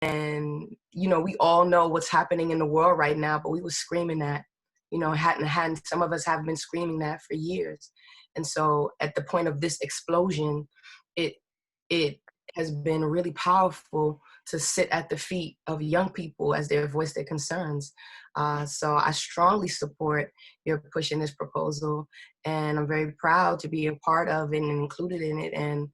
And you know, we all know what's happening in the world right now, but we were screaming that, you know, hadn't some of us have been screaming that for years. And so at the point of this explosion, it it has been really powerful to sit at the feet of young people as they voice their concerns. So I strongly support your pushing this proposal, and I'm very proud to be a part of it and included in it. And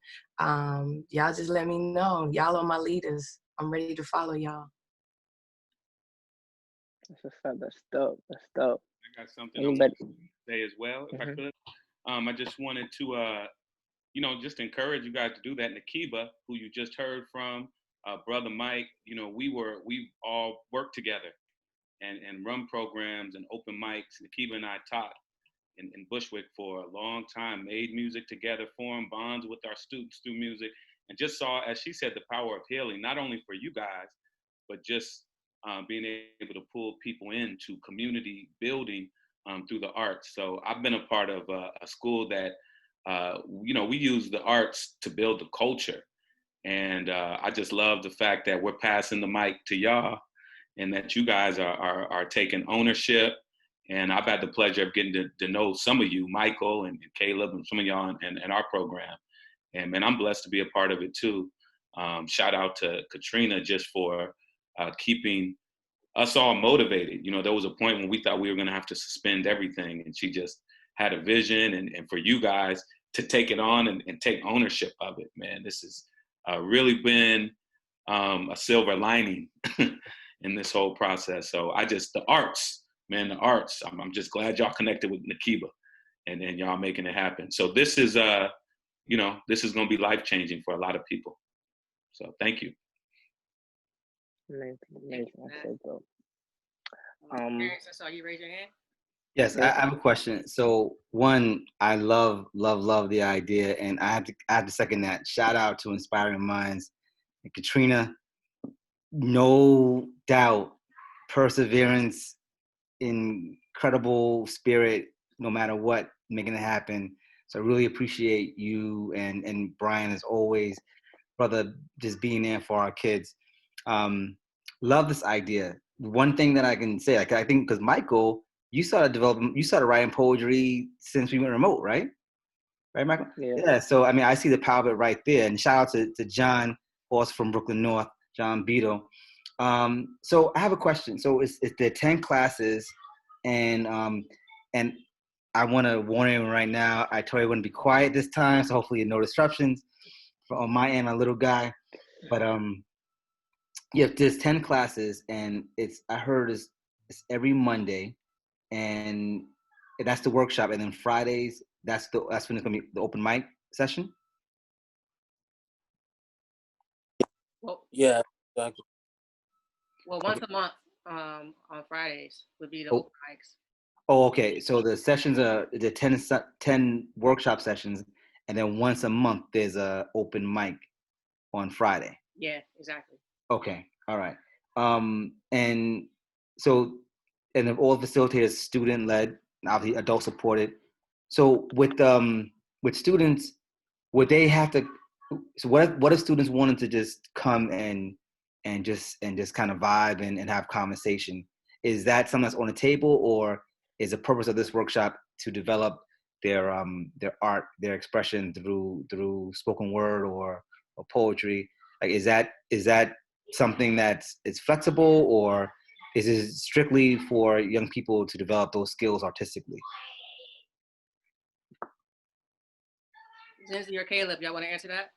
y'all just let me know. Y'all are my leaders. I'm ready to follow y'all. That's what's up. That's dope. That's dope. I got something I Anybody? want to say as well, if I Hmm. could. I just wanted to, just encourage you guys to do that. Nakiba, who you just heard from, brother Mike, we all worked together and run programs and open mics. Nakiba and I taught in Bushwick for a long time, made music together, formed bonds with our students through music, and just saw, as she said, the power of healing, not only for you guys, but just being able to pull people into community building through the arts. So I've been a part of a school that, we use the arts to build the culture. And I just love the fact that we're passing the mic to y'all and that you guys are taking ownership. And I've had the pleasure of getting to know some of you, Michael and Caleb, and some of y'all in our program. And man, I'm blessed to be a part of it too. Shout out to Katrina just for keeping us all motivated. You know, there was a point when we thought we were going to have to suspend everything, and she just had a vision. And for you guys to take it on and take ownership of it, man, this has really been a silver lining in this whole process. So the arts, man, the arts. I'm just glad y'all connected with Nakiba and y'all making it happen. So this is this is going to be life changing for a lot of people. So thank you. Amazing, Thank you amazing. for That's that. so dope. Terrence, I saw you raise your hand. Yes, I have a question. So one, I love the idea, and I have to second that. Shout out to Inspiring Minds and Katrina. No doubt, perseverance, incredible spirit, no matter what, making it happen. So I really appreciate you and Brian as always, brother, just being there for our kids. Love this idea. One thing that I can say, like I think, because Michael, you started writing poetry since we went remote, right? Right, Michael? Yeah. Yeah. So I mean, I see the power of it right there. And shout out to John, also from Brooklyn North, John Beto. So I have a question. So it's there 10 classes, and I want to warn everyone right now. I told you I wouldn't be quiet this time, so hopefully no disruptions on my end, my little guy. But yeah, there's 10 classes, and I heard it's every Monday, and that's the workshop, and then Fridays that's when it's gonna be the open mic session. Well, Yeah, exactly. once a month on Fridays would be the Oh, open mics. oh, okay. So the sessions are the 10 workshop sessions, and then once a month there's a open mic on Friday. Yeah, exactly. Okay, all right. And so, and then all facilitators student led, obviously adult supported. So with students, would they have to? So what if students wanted to just come and just kind of vibe and have conversation? Is that something that's on the table, or is the purpose of this workshop to develop their art, their expression through spoken word or poetry? Like, is that something that's it's flexible, or is it strictly for young people to develop those skills artistically? Zinzi or Caleb, y'all want to answer that?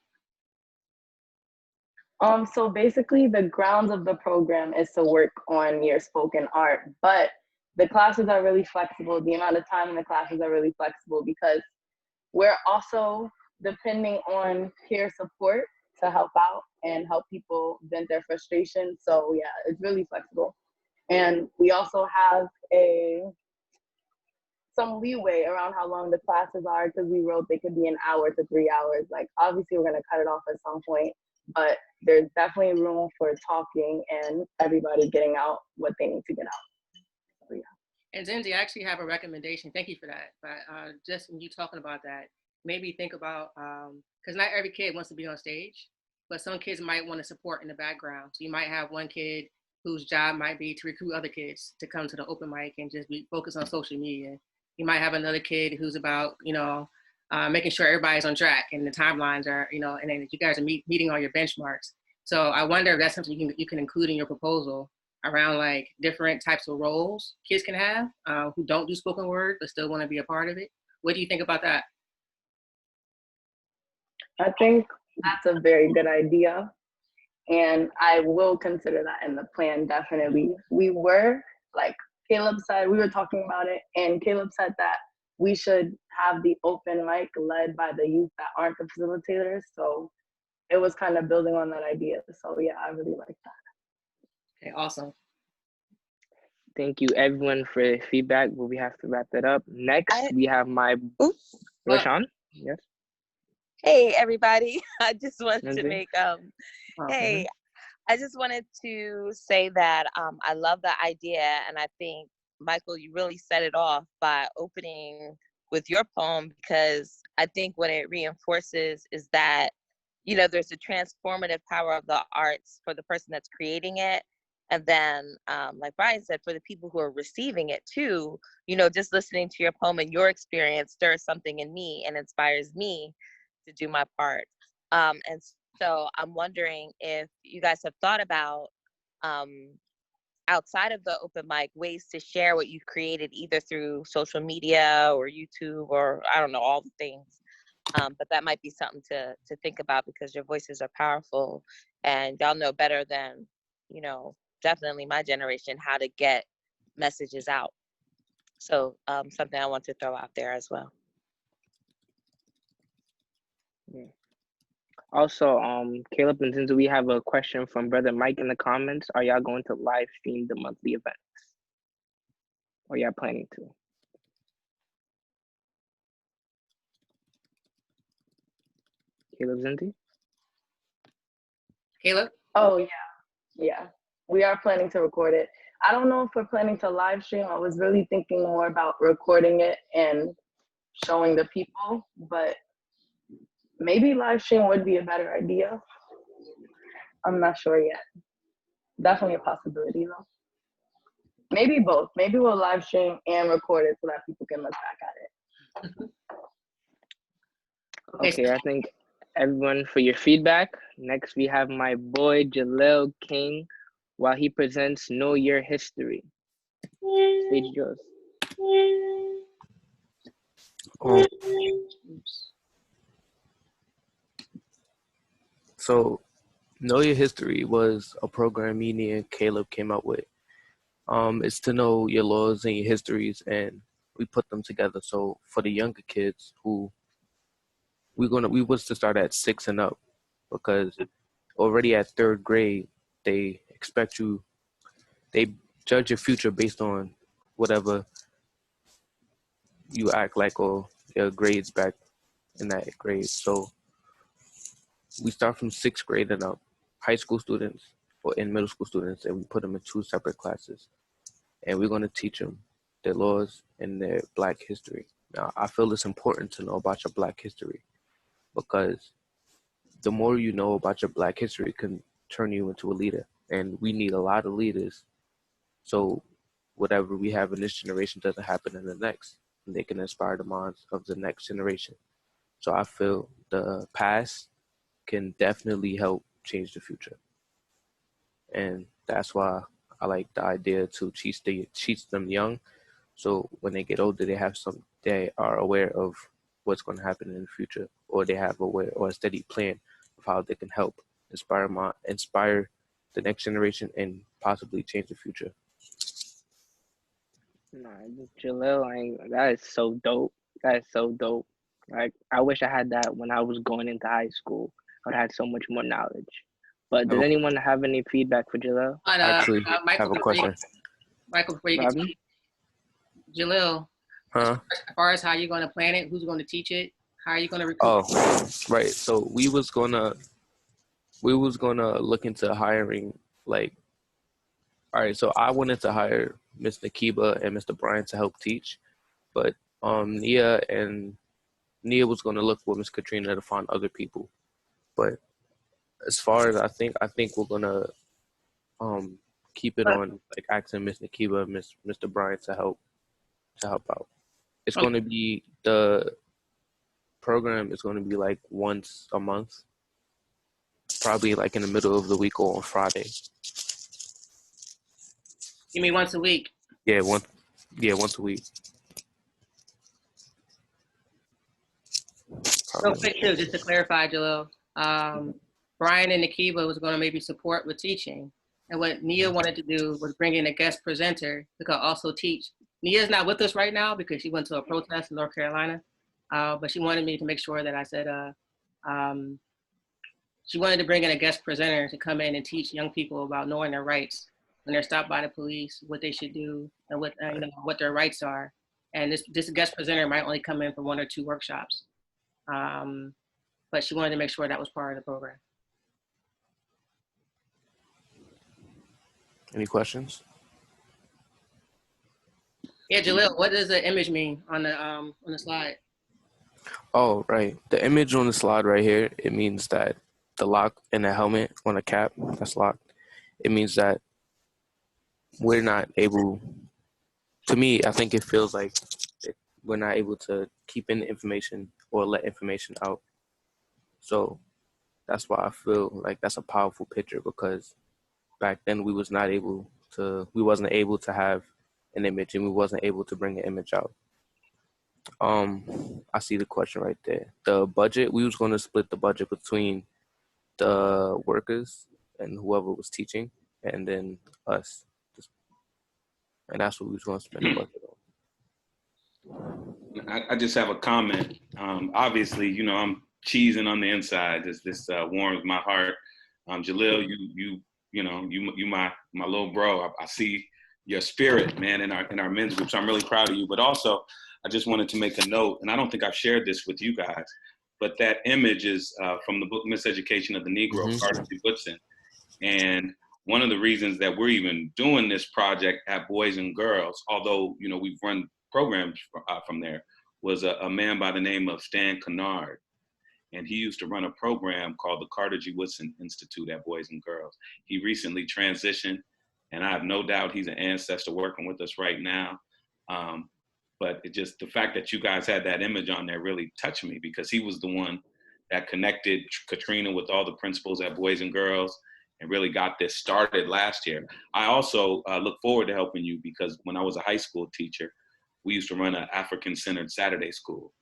So basically the grounds of the program is to work on your spoken art, but the classes are really flexible. The amount of time in the classes are really flexible because we're also depending on peer support to help out and help people vent their frustration. So yeah, it's really flexible. And we also have some leeway around how long the classes are because we wrote they could be an hour to 3 hours. Like obviously we're gonna cut it off at some point, but there's definitely room for talking and everybody getting out what they need to get out. So, yeah. And Zinzi, I actually have a recommendation. Thank you for that. But just when you talking about that, maybe think about because not every kid wants to be on stage. but some kids might want to support in the background. So you might have one kid whose job might be to recruit other kids to come to the open mic and just be focused on social media. You might have another kid who's about, making sure everybody's on track and the timelines are, and then you guys are meeting all your benchmarks. So I wonder if that's something you can include in your proposal around like different types of roles kids can have who don't do spoken word but still want to be a part of it. What do you think about that? I think that's a very good idea. And I will consider that in the plan, definitely. We were, like Caleb said, we were talking about it, and Caleb said that we should have the open mic led by the youth that aren't the facilitators. So it was kind of building on that idea. So yeah, I really like that. Okay, awesome. Thank you everyone for the feedback, but we have to wrap that up. Next, we have my Rashawn. Yes. Hey everybody. I just wanted to make Okay. I just wanted to say that I love the idea, and I think Michael, you really set it off by opening with your poem, because I think what it reinforces is that, there's a transformative power of the arts for the person that's creating it. And then, like Brian said, for the people who are receiving it too, just listening to your poem and your experience stirs something in me and inspires me to do my part. And so I'm wondering if you guys have thought about, outside of the open mic, ways to share what you've created, either through social media or YouTube or I don't know, all the things. But that might be something to think about, because your voices are powerful and y'all know better than, definitely my generation, how to get messages out. So something I want to throw out there as well. Yeah. Also, Caleb and Zinzu, we have a question from Brother Mike in the comments. Are y'all going to live stream the monthly events? Or y'all planning to? Caleb, Zinzu? Caleb? Oh yeah, yeah. We are planning to record it. I don't know if we're planning to live stream. I was really thinking more about recording it and showing the people, but maybe live stream would be a better idea. I'm not sure yet. Definitely a possibility though. Maybe both. Maybe we'll live stream and record it so that people can look back at it. Okay, I thank everyone for your feedback. Next, we have my boy Jaleel King while he presents Know Your History. Stage yours. So, Know Your History was a program me and Caleb came up with. It's to know your laws and your histories, and we put them together. So for the younger kids who we was to start at 6 and up, because already at 3rd grade they judge your future based on whatever you act like or your grades back in that grade. So we start from 6th grade and up, high school students or in middle school students, and we put them in 2 separate classes. And we're going to teach them their laws and their Black history. Now, I feel it's important to know about your Black history, because the more you know about your Black history can turn you into a leader. And we need a lot of leaders. So whatever we have in this generation doesn't happen in the next. And they can inspire the minds of the next generation. So I feel the past can definitely help change the future. And that's why I like the idea to teach them young, so when they get older, they are aware of what's going to happen in the future, or they have a steady plan of how they can help inspire the next generation and possibly change the future. Nah, Jaleel, that is so dope. That is so dope. Like, I wish I had that when I was going into high school. I would have had so much more knowledge. But does anyone have any feedback for Jaleel? I actually Michael, have a question. Michael, before you get to Jaleel, as far as how you're going to plan it, who's going to teach it, how are you going to recruit? Oh, right. So we was gonna look into hiring, like, all right. So I wanted to hire Ms. Nakiba and Mr. Brian to help teach, but Nia was gonna look for Ms. Katrina to find other people, but as far as I think we're gonna keep it on, like asking Miss Nakiba, Mr. Bryant to help out. It's going to be, the program is going to be like once a month, probably like in the middle of the week or on Friday. You mean once a week? Yeah, once a week. Real quick too, just to clarify, Jalil, Brian and Nakiba was going to maybe support with teaching. And what Nia wanted to do was bring in a guest presenter who could also teach. Nia's not with us right now because she went to a protest in North Carolina, but she wanted me to make sure that I said she wanted to bring in a guest presenter to come in and teach young people about knowing their rights when they're stopped by the police, what they should do, and what their rights are. And this guest presenter might only come in for 1 or 2 workshops, but she wanted to make sure that was part of the program. Any questions? Yeah, Jalil, what does the image mean on the slide? Oh, right. The image on the slide right here, it means that the lock in the helmet on the cap that's locked, it means that we're not able, to me, I think it feels like we're not able to keep in information or let information out. So that's why I feel like that's a powerful picture, because back then we wasn't able to have an image, and we wasn't able to bring an image out. I see the question right there. The budget, we was going to split the budget between the workers and whoever was teaching, and then us. And that's what we was going to spend the budget on. I just have a comment. Obviously, I'm cheesing on the inside. This warms my heart. Jalil, you my little bro. I see your spirit, man, in our men's group. So I'm really proud of you. But also, I just wanted to make a note, and I don't think I've shared this with you guys, but that image is from the book Miseducation of the Negro, Carter G. Woodson. And one of the reasons that we're even doing this project at Boys and Girls, although we've run programs from there, was a man by the name of Stan Kennard. And he used to run a program called the Carter G. Woodson Institute at Boys and Girls. He recently transitioned, and I have no doubt he's an ancestor working with us right now. But the fact that you guys had that image on there really touched me, because he was the one that connected Katrina with all the principals at Boys and Girls and really got this started last year. I also look forward to helping you, because when I was a high school teacher, we used to run an African-centered Saturday school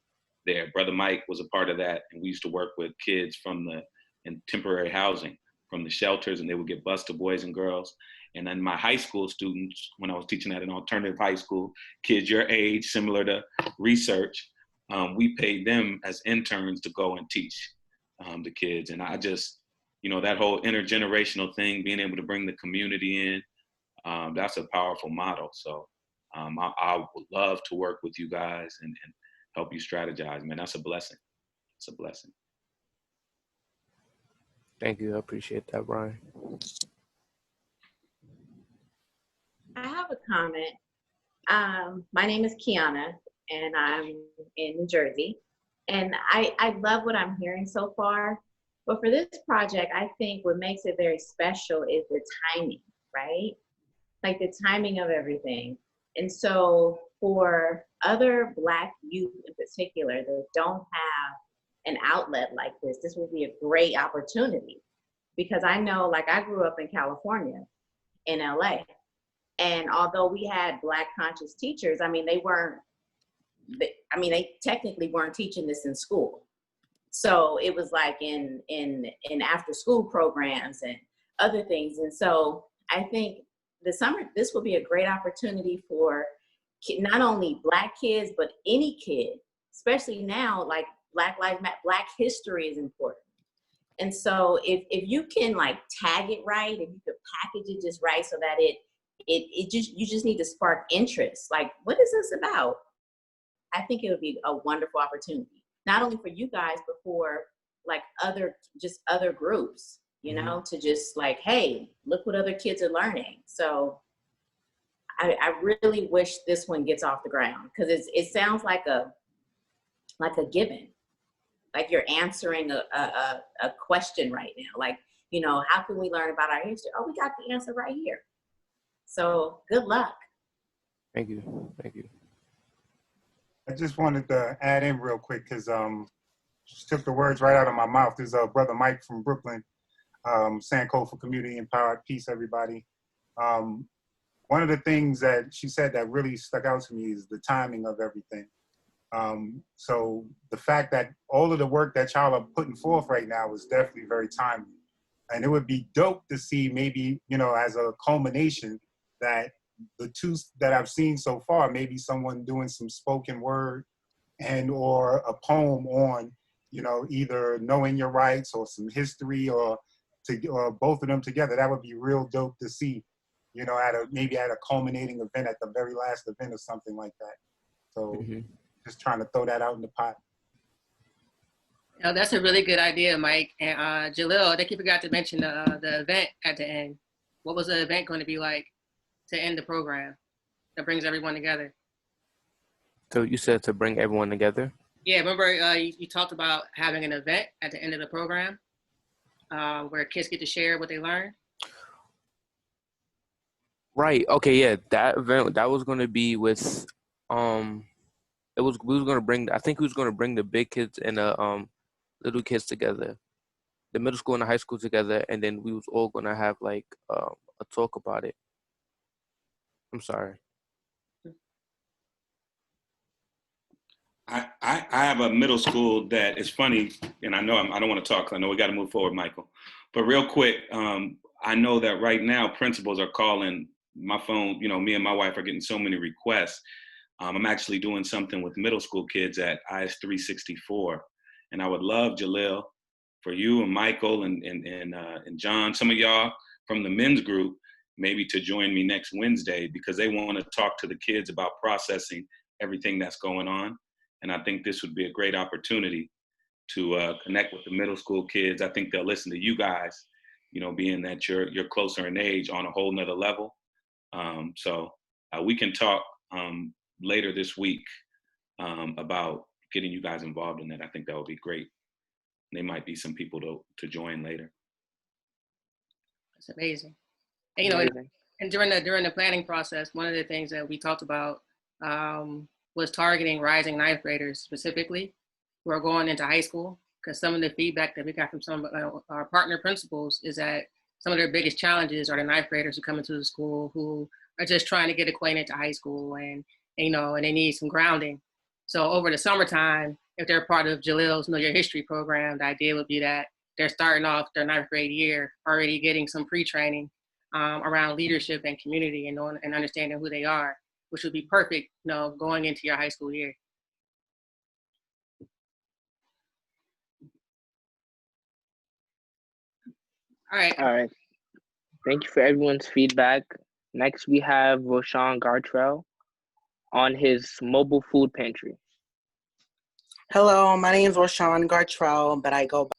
there. Brother Mike was a part of that, and we used to work with kids in temporary housing from the shelters, and they would get bused to Boys and Girls. And then my high school students, when I was teaching at an alternative high school, kids your age, similar to research, we paid them as interns to go and teach the kids. And I just, that whole intergenerational thing, being able to bring the community in, that's a powerful model. So I would love to work with you guys and help you strategize, man. That's a blessing. It's a blessing. Thank you. I appreciate that, Brian. I have a comment. My name is Kiana, and I'm in New Jersey. And I love what I'm hearing so far. But for this project, I think what makes it very special is the timing, right? Like the timing of everything. And so for other Black youth in particular that don't have an outlet like this will be a great opportunity. Because I know, like, I grew up in California, in LA. And although we had Black conscious teachers, they technically weren't teaching this in school. So it was like in after school programs and other things. And so I think this will be a great opportunity for not only Black kids, but any kid, especially now, like Black Lives Matter, Black history is important. And so if you can like tag it right, if you could package it just right so that you just need to spark interest. Like, what is this about? I think it would be a wonderful opportunity, not only for you guys, but for like other groups, to just like, hey, look what other kids are learning. So I really wish this one gets off the ground, because it sounds like a given, like you're answering a question right now. Like You know, how can we learn about our history? Oh, we got the answer right here. So good luck. Thank you. Thank you. I just wanted to add in real quick because just took the words right out of my mouth. There's Brother Mike from Brooklyn, Sankofa for Community Empowered Peace, everybody. One of the things that she said that really stuck out to me is the timing of everything. So the fact that all of the work that y'all are putting forth right now is definitely very timely. And it would be dope to see maybe, you know, as a culmination that the two that I've seen so far, maybe someone doing some spoken word and or a poem on, you know, either knowing your rights or some history or both of them together. That would be real dope to see, you know, maybe at a culminating event at the very last event or something like that. So just trying to throw that out in the pot. Oh, that's a really good idea, Mike. And Jalil, I think you forgot to mention the event at the end. What was the event going to be like to end the program that brings everyone together? So you said to bring everyone together? Yeah, remember you talked about having an event at the end of the program where kids get to share what they learned? Right. Okay. Yeah. That event that was going to be with, we was going to bring. I think we was going to bring the big kids and the little kids together, the middle school and the high school together, and then we was all going to have like a talk about it. I'm sorry. I have a middle school that is funny, and I know I don't want to talk. I know we got to move forward, Michael. But real quick, I know that right now principals are calling my phone. You know, me and my wife are getting so many requests. I'm actually doing something with middle school kids at IS 364, and I would love, Jalil, for you and Michael and John, some of y'all from the men's group, maybe to join me next Wednesday because they want to talk to the kids about processing everything that's going on. And I think this would be a great opportunity to connect with the middle school kids. I think they'll listen to you guys, you know, being that you're closer in age on a whole nother level. So we can talk later this week about getting you guys involved in that. I think that would be great. There might be some people to join later. That's amazing. And, you know, and during the planning process, one of the things that we talked about was targeting rising ninth graders specifically who are going into high school, because some of the feedback that we got from some of our partner principals is that some of their biggest challenges are the ninth graders who come into the school who are just trying to get acquainted to high school and you know, and they need some grounding. So over the summertime, if they're part of Jalil's Know Your History program, the idea would be that they're starting off their ninth grade year already getting some pre-training around leadership and community and knowing and understanding who they are, which would be perfect, you know, going into your high school year. All right. Thank you for everyone's feedback. Next, we have Roshan Gartrell on his mobile food pantry. Hello, my name is Roshan Gartrell, but I go by...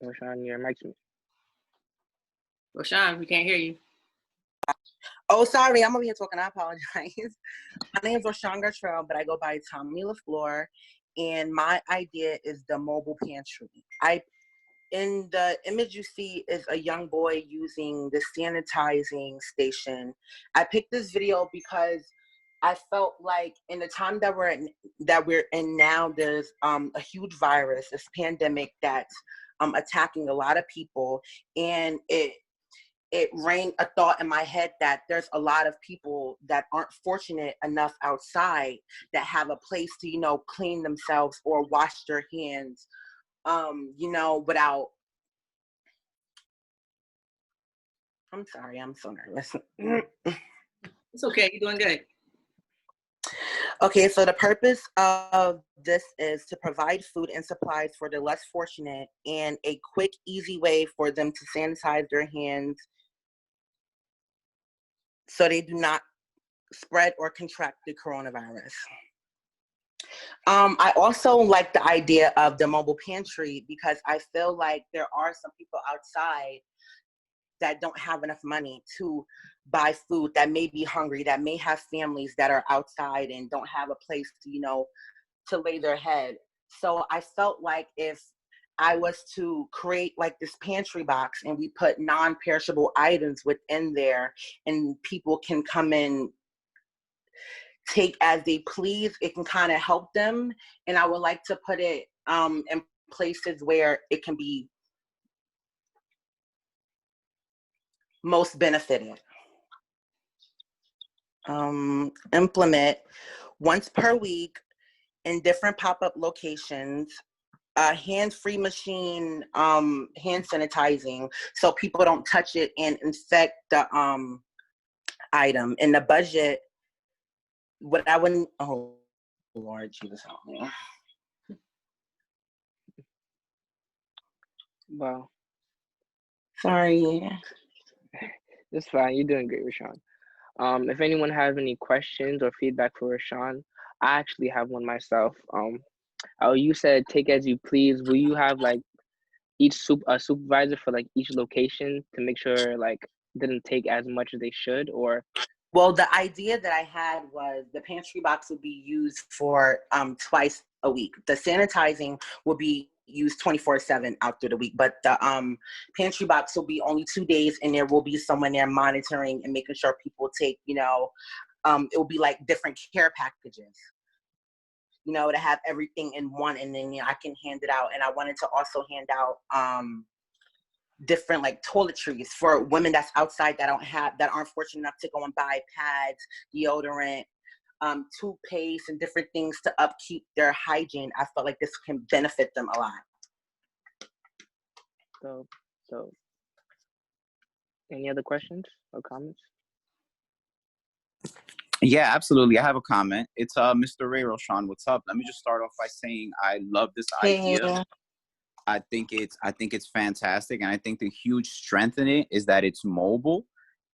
Roshan, your mic's mute. Roshan, we can't hear you. Oh, sorry, I'm over here talking. I apologize. My name is Roshan Gartrell, but I go by Tommy LaFleur, and my idea is the mobile pantry. In the image you see is a young boy using the sanitizing station. I picked this video because I felt like in the time that we're in now, there's a huge virus, this pandemic that's attacking a lot of people, and it rained a thought in my head that there's a lot of people that aren't fortunate enough outside that have a place to, you know, clean themselves or wash their hands, you know, without. I'm sorry, I'm so nervous. It's okay, you're doing good. Okay, so the purpose of this is to provide food and supplies for the less fortunate and a quick, easy way for them to sanitize their hands so they do not spread or contract the coronavirus. I also like the idea of the mobile pantry because I feel like there are some people outside that don't have enough money to buy food, that may be hungry, that may have families that are outside and don't have a place to, you know, to lay their head. So I felt like if I was to create like this pantry box, and we put non-perishable items within there, and people can come in, take as they please. It can kind of help them. And I would like to put it in places where it can be most benefited. Implement once per week in different pop-up locations, a hands-free machine, hand sanitizing, so people don't touch it and infect the item. In the budget, what I wouldn't, oh Lord Jesus help me. Wow. Sorry. It's fine. You're doing great, Rashawn. If anyone has any questions or feedback for Rashawn, I actually have one myself. Oh, you said take as you please. Will you have like a supervisor for like each location to make sure like didn't take as much as they should, or? Well, the idea that I had was the pantry box would be used for twice a week. The sanitizing will be used 24/7 out through the week, but the pantry box will be only 2 days, and there will be someone there monitoring and making sure people take, it will be like different care packages, to have everything in one, and then I can hand it out. And I wanted to also hand out different like toiletries for women that's outside that aren't fortunate enough to go and buy pads, deodorant, toothpaste, and different things to upkeep their hygiene. I felt like this can benefit them a lot. So any other questions or comments? Yeah, absolutely. I have a comment. It's Mr. Ray Roshan. What's up? Let me just start off by saying I love this idea. I think it's fantastic, and I think the huge strength in it is that it's mobile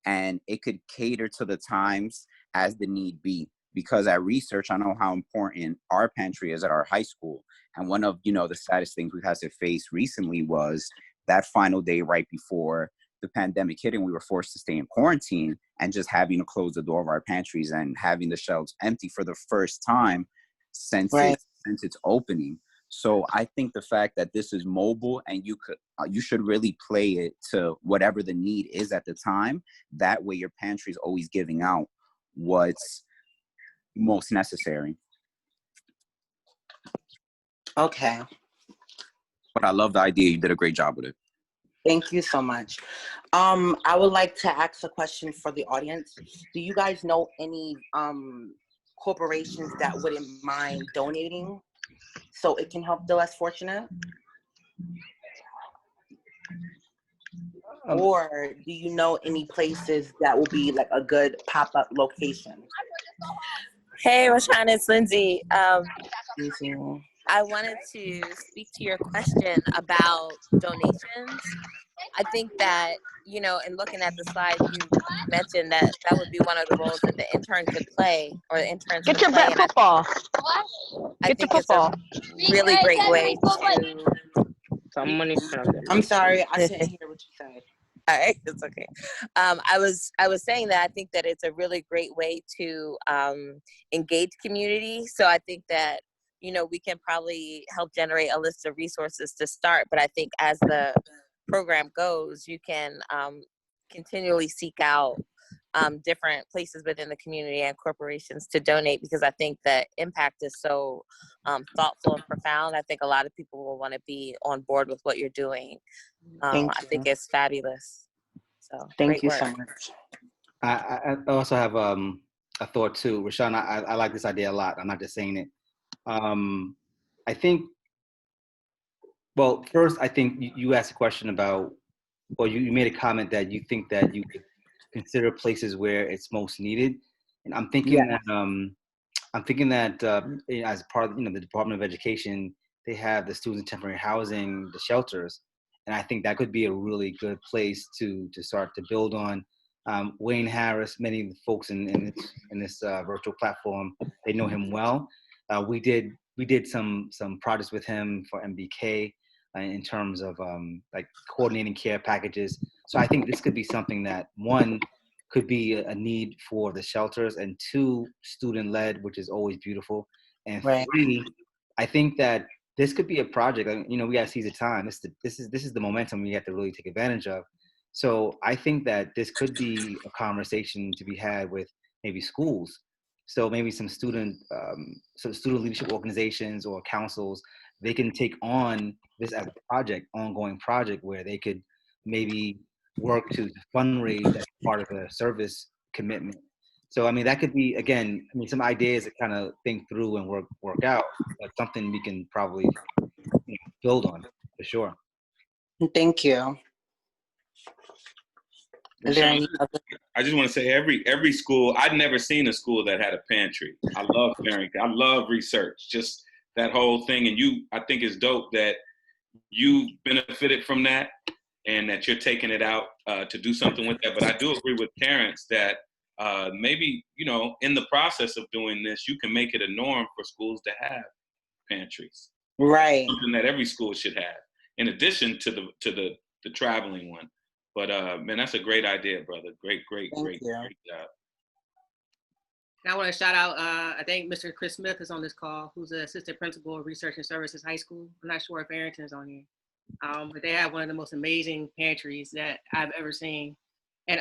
and it could cater to the times as the need be. Because at research, I know how important our pantry is at our high school. And one of, the saddest things we've had to face recently was that final day right before the pandemic hit, and we were forced to stay in quarantine, and just having to close the door of our pantries and having the shelves empty for the first time since its opening. So I think the fact that this is mobile and you should really play it to whatever the need is at the time. That way your pantry is always giving out what's most necessary. Okay. But I love the idea. You did a great job with it. Thank you so much. I would like to ask a question for the audience. Do you guys know any corporations that wouldn't mind donating so it can help the less fortunate? Or do you know any places that will be like a good pop-up location? Hey, Rashawn, it's Lindsay. I wanted to speak to your question about donations. I think that, in looking at the slide, you mentioned that would be one of the roles that the intern could play, or the interns Get could your play. football. I think it's a really great way to... I'm sorry, I couldn't hear what you said. All right, it's okay. I was saying that I think that it's a really great way to engage community. So I think that, we can probably help generate a list of resources to start. But I think as the program goes, you can continually seek out different places within the community and corporations to donate, because I think that impact is so thoughtful and profound. I think a lot of people will want to be on board with what you're doing. I think it's fabulous. So thank you work. so much. I also have a thought too, Rashawn. I like this idea a lot. I'm not just saying it. I think. Well, first, I think you asked a question about, or you made a comment that you think that you could consider places where it's most needed, and I'm thinking that as part of the Department of Education, they have the students in temporary housing, the shelters, and I think that could be a really good place to start to build on. Wayne Harris, many of the folks in this virtual platform, they know him well. We did some projects with him for MBK in terms of like coordinating care packages. So I think this could be something that, one, could be a need for the shelters, and two, student-led, which is always beautiful. And three, I think that this could be a project. You know, we gotta seize the time. This is the momentum we have to really take advantage of. So I think that this could be a conversation to be had with maybe schools. So maybe some student leadership organizations or councils, they can take on this as a project, ongoing project, where they could maybe work to fundraise as part of a service commitment. So I mean, that could be, again, I mean, some ideas to kind of think through and work out, but something we can probably build on for sure. Thank you. Is there any other? I just want to say every school, I'd never seen a school that had a pantry. I love parenting. I love research, just that whole thing. And I think it's dope that you benefited from that and that you're taking it out to do something with that. But I do agree with parents that maybe, in the process of doing this, you can make it a norm for schools to have pantries. Right. Something that every school should have, in addition to the traveling one. But man, that's a great idea, brother. Great job. And I want to shout out, I think Mr. Chris Smith is on this call, who's the assistant principal of Research and Services High School. I'm not sure if Arrington's on here, but they have one of the most amazing pantries that I've ever seen. And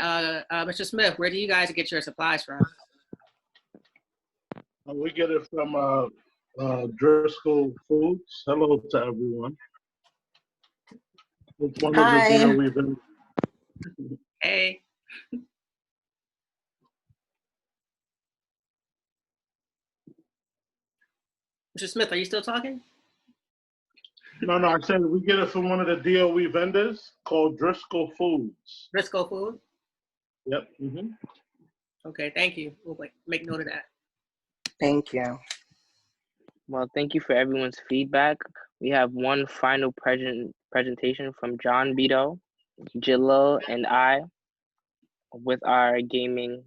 Mr. Smith, where do you guys get your supplies from? We get it from Driscoll Foods. Hello to everyone. It's one of the deals we've been. Hey. Mr. Smith, are you still talking? No, I said we get it from one of the DOE vendors called Driscoll Foods. Driscoll Food? Yep. Mm-hmm. Okay, thank you. We'll make note of that. Thank you. Well, thank you for everyone's feedback. We have one final presentation from John Beto, Jalil, and I with our gaming.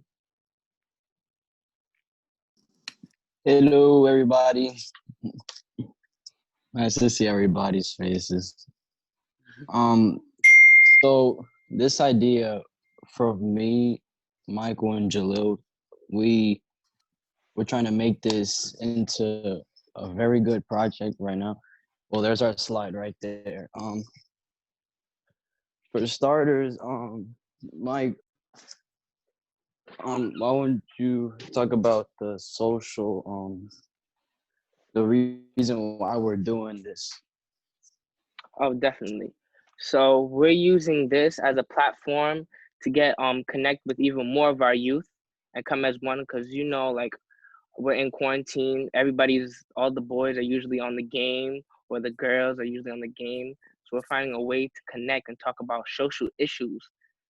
Hello, everybody. Nice to see everybody's faces. So this idea from me, Michael, and Jalil, we're trying to make this into a very good project right now. Well, there's our slide right there. For starters, Mike, why don't you talk about the social, the reason why we're doing this? Oh, definitely. So we're using this as a platform to get connect with even more of our youth and come as one, because like we're in quarantine. All the boys are usually on the game, or the girls are usually on the game. So we're finding a way to connect and talk about social issues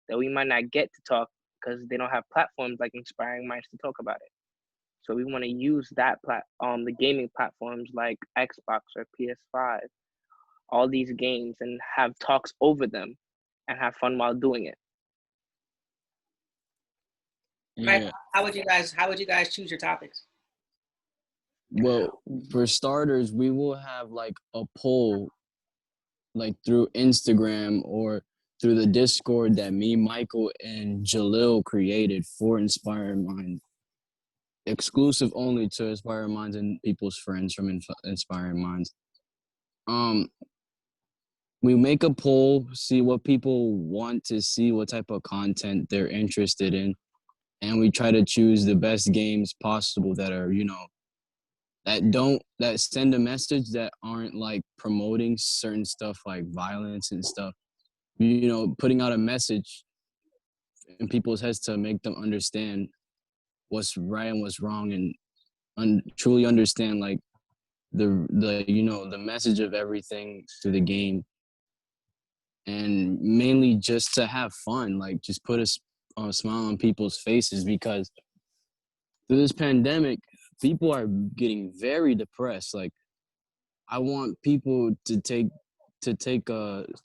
that we might not get to talk because they don't have platforms like Inspiring Minds to talk about it. So we want to use that the gaming platforms like Xbox or PS5, all these games, and have talks over them and have fun while doing it. Right. How would you guys choose your topics? Well, for starters, we will have like a poll, like through Instagram or through the Discord that me, Michael, and Jalil created for Inspiring Minds, exclusive only to Inspiring Minds and people's friends from Inspiring Minds. We make a poll, see what people want to see, what type of content they're interested in, and we try to choose the best games possible that are, that send a message that aren't like promoting certain stuff like violence and stuff. Putting out a message in people's heads to make them understand what's right and what's wrong, and truly understand like the message of everything through the game. And mainly just to have fun, like just put a smile on people's faces, because through this pandemic, people are getting very depressed. Like, I want people to take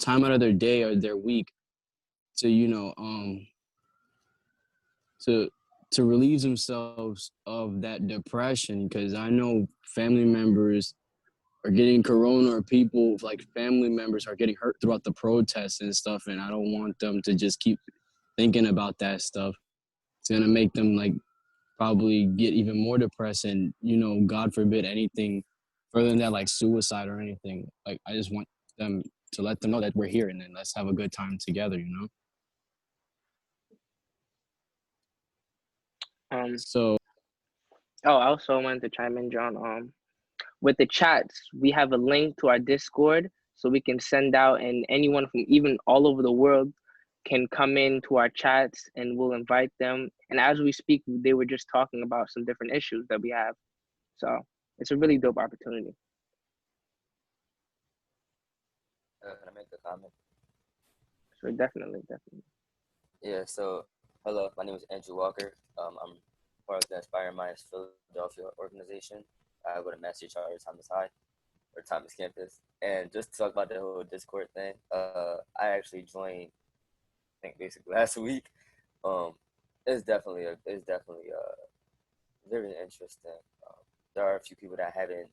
time out of their day or their week to to relieve themselves of that depression, because I know family members are getting corona, or people like family members are getting hurt throughout the protests and stuff, and I don't want them to just keep thinking about that stuff. It's gonna make them like probably get even more depressed, and God forbid anything further than that, like suicide or anything. Like I just want them to let them know that we're here and then let's have a good time together, you know? So Oh, I also wanted to chime in, John. With the chats, we have a link to our Discord so we can send out, and anyone from even all over the world can come into our chats and we'll invite them. And as we speak, they were just talking about some different issues that we have. So it's a really dope opportunity. Can I make a comment? So definitely. Yeah, so hello, my name is Andrew Walker. I'm part of the Inspiring Minds Philadelphia organization. I go to Master Charter Thomas High or Thomas Campus. And just to talk about the whole Discord thing, I actually joined, I think basically last week. It's definitely very interesting. There are a few people that haven't,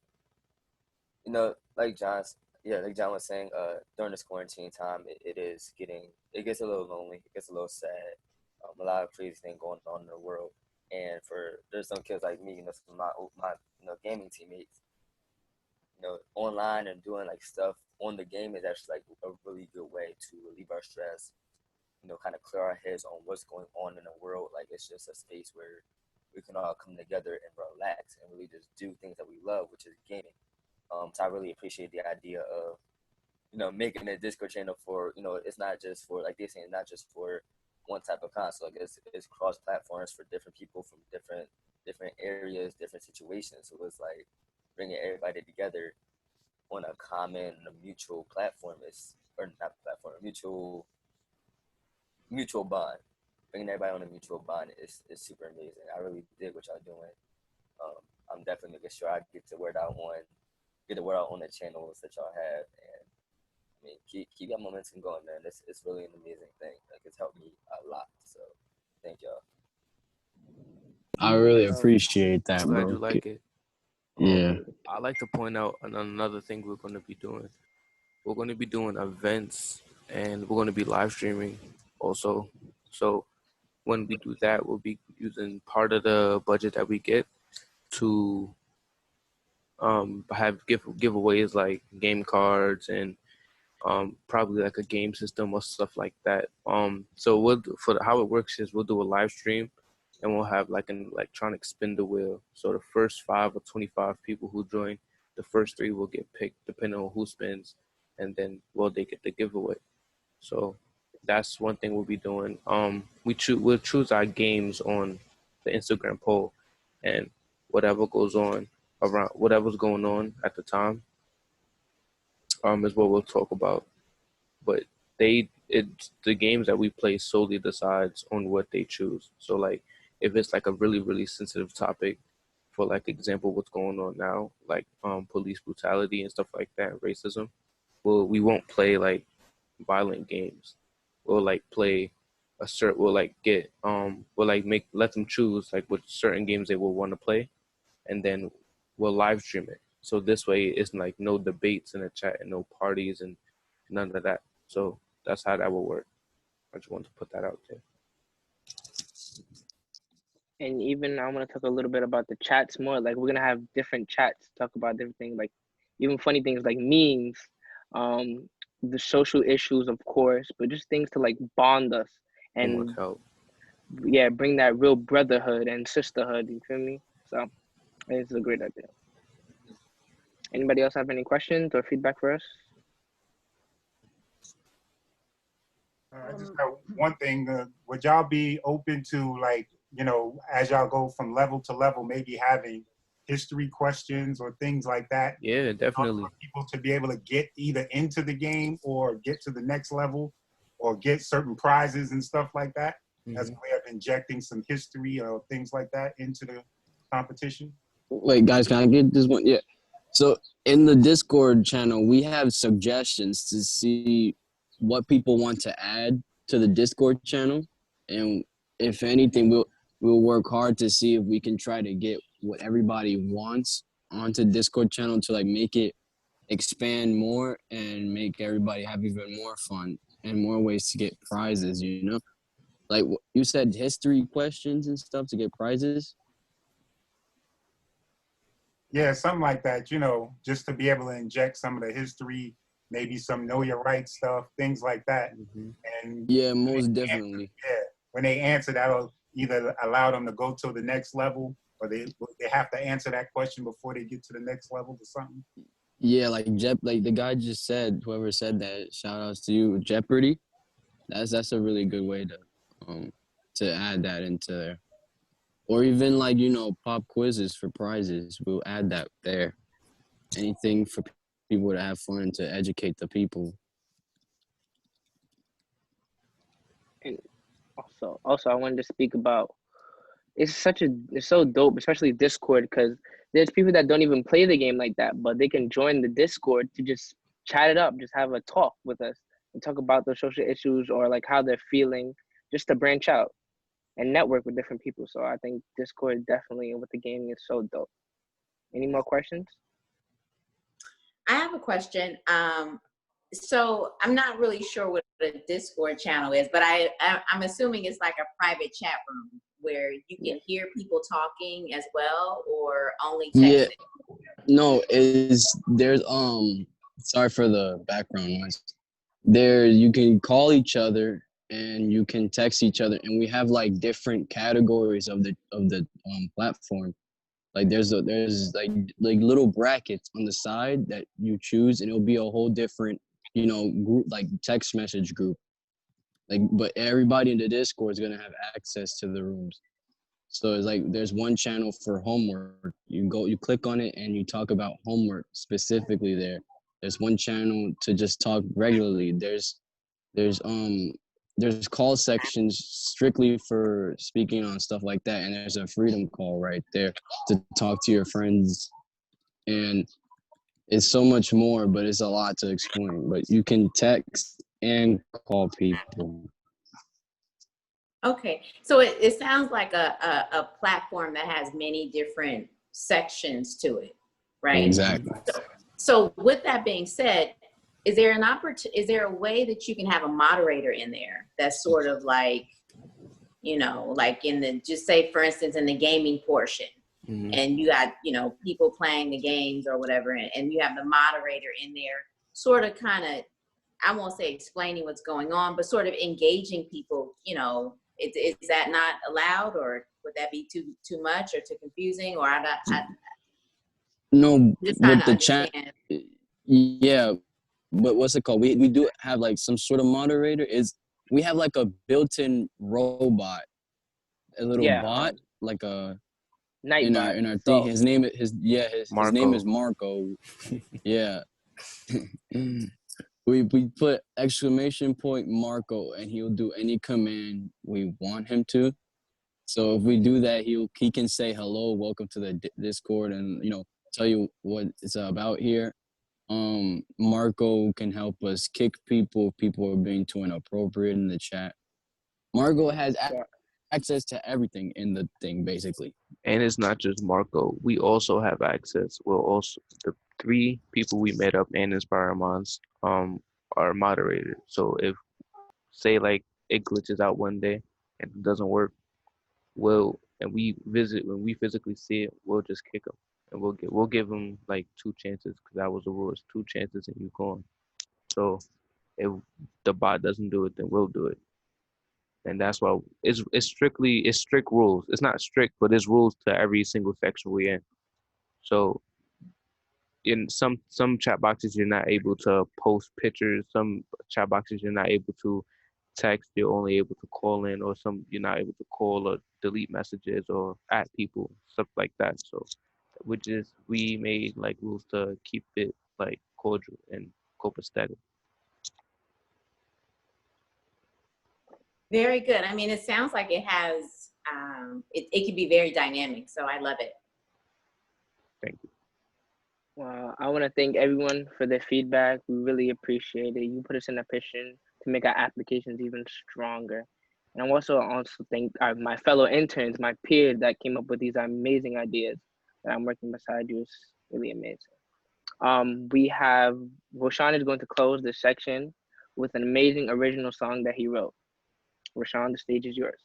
like John was saying, during this quarantine time, it gets a little lonely, it gets a little sad. A lot of crazy things going on in the world, and there's some kids like me, some of my gaming teammates, online and doing like stuff on the game is actually like a really good way to relieve our stress, kind of clear our heads on what's going on in the world. Like it's just a space where we can all come together and relax and really just do things that we love, which is gaming. So I really appreciate the idea of, making a Discord channel for, it's not just for, like they're saying, not just for one type of console. Like it's cross platforms for different people from different areas, different situations. So it's like bringing everybody together on a common, a mutual platform a mutual bond. Bringing everybody on a mutual bond is super amazing. I really dig what y'all doing. I'm definitely making sure I get the word out on the channels that y'all have, and I mean keep that momentum going, man. It's really an amazing thing. Like it's helped me a lot. So thank y'all. I really appreciate that, I'm glad bro. you like it. Yeah. I like to point out another thing we're going to be doing. We're going to be doing events and we're going to be live streaming also. So when we do that, we'll be using part of the budget that we get to have giveaways like game cards and probably like a game system or stuff like that. So how it works is we'll do a live stream and we'll have like an electronic spin the wheel. So the first 5 or 25 people who join, the first 3 will get picked depending on who spins, and then they get the giveaway. So that's one thing we'll be doing. We'll choose our games on the Instagram poll, and whatever's going on at the time is what we'll talk about. But the games that we play solely decides on what they choose. So like if it's like a really, really sensitive topic, for like example, what's going on now, like police brutality and stuff like that, racism, we won't play like violent games. We'll like play let them choose like what certain games they will want to play, and then we'll live stream it. So this way it's like no debates in the chat and no parties and none of that. So that's how that will work. I just wanted to put that out there. And even I want to talk a little bit about the chats more. Like we're gonna have different chats, talk about different things, like even funny things like memes, the social issues, of course, but just things to like bond us and bring that real brotherhood and sisterhood. You feel me? So it's a great idea. Anybody else have any questions or feedback for us? I just got one thing. Would y'all be open to, like, as y'all go from level to level, maybe having history questions or things like that? Yeah, definitely. For people to be able to get either into the game or get to the next level or get certain prizes and stuff like that, as a way of injecting some history or things like that into the competition? Wait, guys, can I get this one? Yeah. So in the Discord channel, we have suggestions to see what people want to add to the Discord channel, and if anything, we'll work hard to see if we can try to get what everybody wants onto Discord channel to like make it expand more and make everybody have even more fun and more ways to get prizes. Like you said, history questions and stuff to get prizes. Yeah, something like that, you know, just to be able to inject some of the history, maybe some know your rights stuff, things like that. And Yeah, most definitely. yeah, when they answer, that'll either allow them to go to the next level, or they have to answer that question before they get to the next level or something. Yeah, like like the guy just said, whoever said that, shout outs to you, Jeopardy. That's a really good way to add that into there. Or even like, you know, pop quizzes for prizes. We'll add that there. Anything for people to have fun, to educate the people. And also I wanted to speak about, it's so dope, especially Discord, because there's people that don't even play the game like that, but they can join the Discord to just chat it up, just have a talk with us and talk about their social issues or like how they're feeling, just to branch out and network with different people. So I think Discord definitely with the gaming is so dope. Any more questions? I have a question. So I'm not really sure what a Discord channel is, but I'm assuming it's like a private chat room where you can hear people talking as well, or only texting? Yeah. No, there's sorry for the background noise. There you can call each other and you can text each other, and we have like different categories of the platform. Like there's like little brackets on the side that you choose, and it'll be a whole different, you know, group, like text message group. Like, but everybody in the Discord is gonna have access to the rooms. So it's like there's one channel for homework. You click on it and you talk about homework specifically there. There's one channel to just talk regularly. There's call sections strictly for speaking on stuff like that, and there's a freedom call right there to talk to your friends. And it's so much more, but it's a lot to explain. But you can text and call people. Okay, so it sounds like a platform that has many different sections to it, right? Exactly. So with that being said, is there a way that you can have a moderator in there that's sort of like, you know, like just say for instance in the gaming portion, and you got, you know, people playing the games or whatever, and you have the moderator in there, sort of kind of, I won't say explaining what's going on, but sort of engaging people, you know, is that not allowed, or would that be too much or too confusing, or No, just with trying to the chat, understand. yeah, but what's it called? We do have like some sort of moderator. We have like a built-in robot, a little bot, like a in our thing. So, his name is Marco. Yeah. We put exclamation point Marco, and he'll do any command we want him to. So if we do that, he can say hello, welcome to the Discord, and, you know, tell you what it's about here. Marco can help us kick people if people are being too inappropriate in the chat. Marco has access to everything in the thing, basically. And it's not just Marco. We also have access. The 3 people we met up and Inspire Minds are moderators. So if, say, like it glitches out one day and it doesn't work, when we physically see it, we'll just kick them, and we'll give them like 2 chances, because that was the rule. It's 2 chances and you gone. So if the bot doesn't do it, then we'll do it. And that's why it's strict rules. It's not strict, but there's rules to every single section we're in. So in some chat boxes, you're not able to post pictures. Some chat boxes, you're not able to text. You're only able to call in, or you're not able to call or delete messages or at people, stuff like that. So we made like rules to keep it like cordial and copacetic. Very good. I mean, it sounds like it has, it can be very dynamic, so I love it. Thank you. Well, I want to thank everyone for their feedback. We really appreciate it. You put us in a position to make our applications even stronger. And I also thank my fellow interns, my peers that came up with these amazing ideas that I'm working beside you. It's really amazing. Roshan is going to close this section with an amazing original song that he wrote. Roshan, the stage is yours.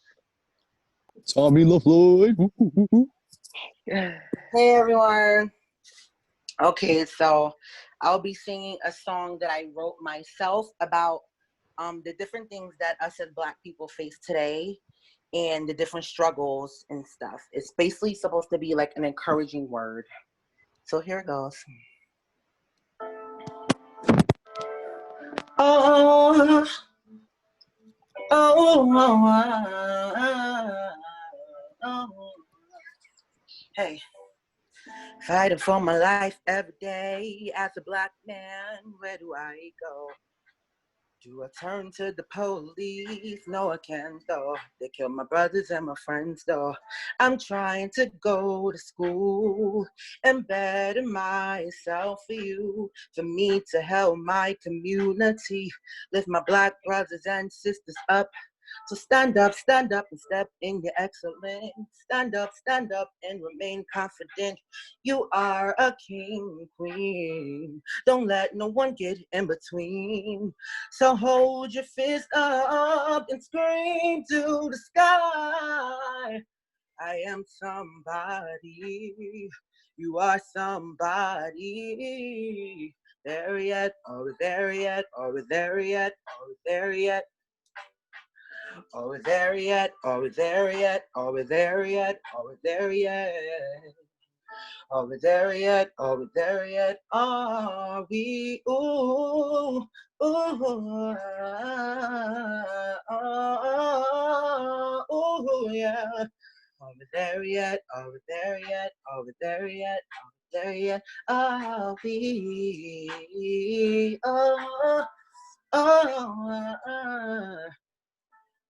Tommy LaFleur. Hey everyone. Okay, so I'll be singing a song that I wrote myself about the different things that us as Black people face today and the different struggles and stuff. It's basically supposed to be like an encouraging word. So here it goes. Oh, oh, hey. Fighting for my life every day as a Black man, where do I go? Do I turn to the police? No, I can't though. They kill my brothers and my friends though. I'm trying to go to school and better myself for you, for me to help my community, lift my Black brothers and sisters up. So stand up and step in your excellence. Stand up and remain confident. You are a king and queen. Don't let no one get in between. So hold your fist up and scream to the sky. I am somebody. You are somebody. There yet? Are we there yet? Are we there yet? Are we there yet? Are we there yet? Are we there yet? Are we there yet? Are we there yet? Are we there yet? Are we there yet? Are we? Ooh, ooh, ooh, yeah. Are we there yet? Are we there yet? Are we there yet? Are we there yet? Are we? Oh, oh,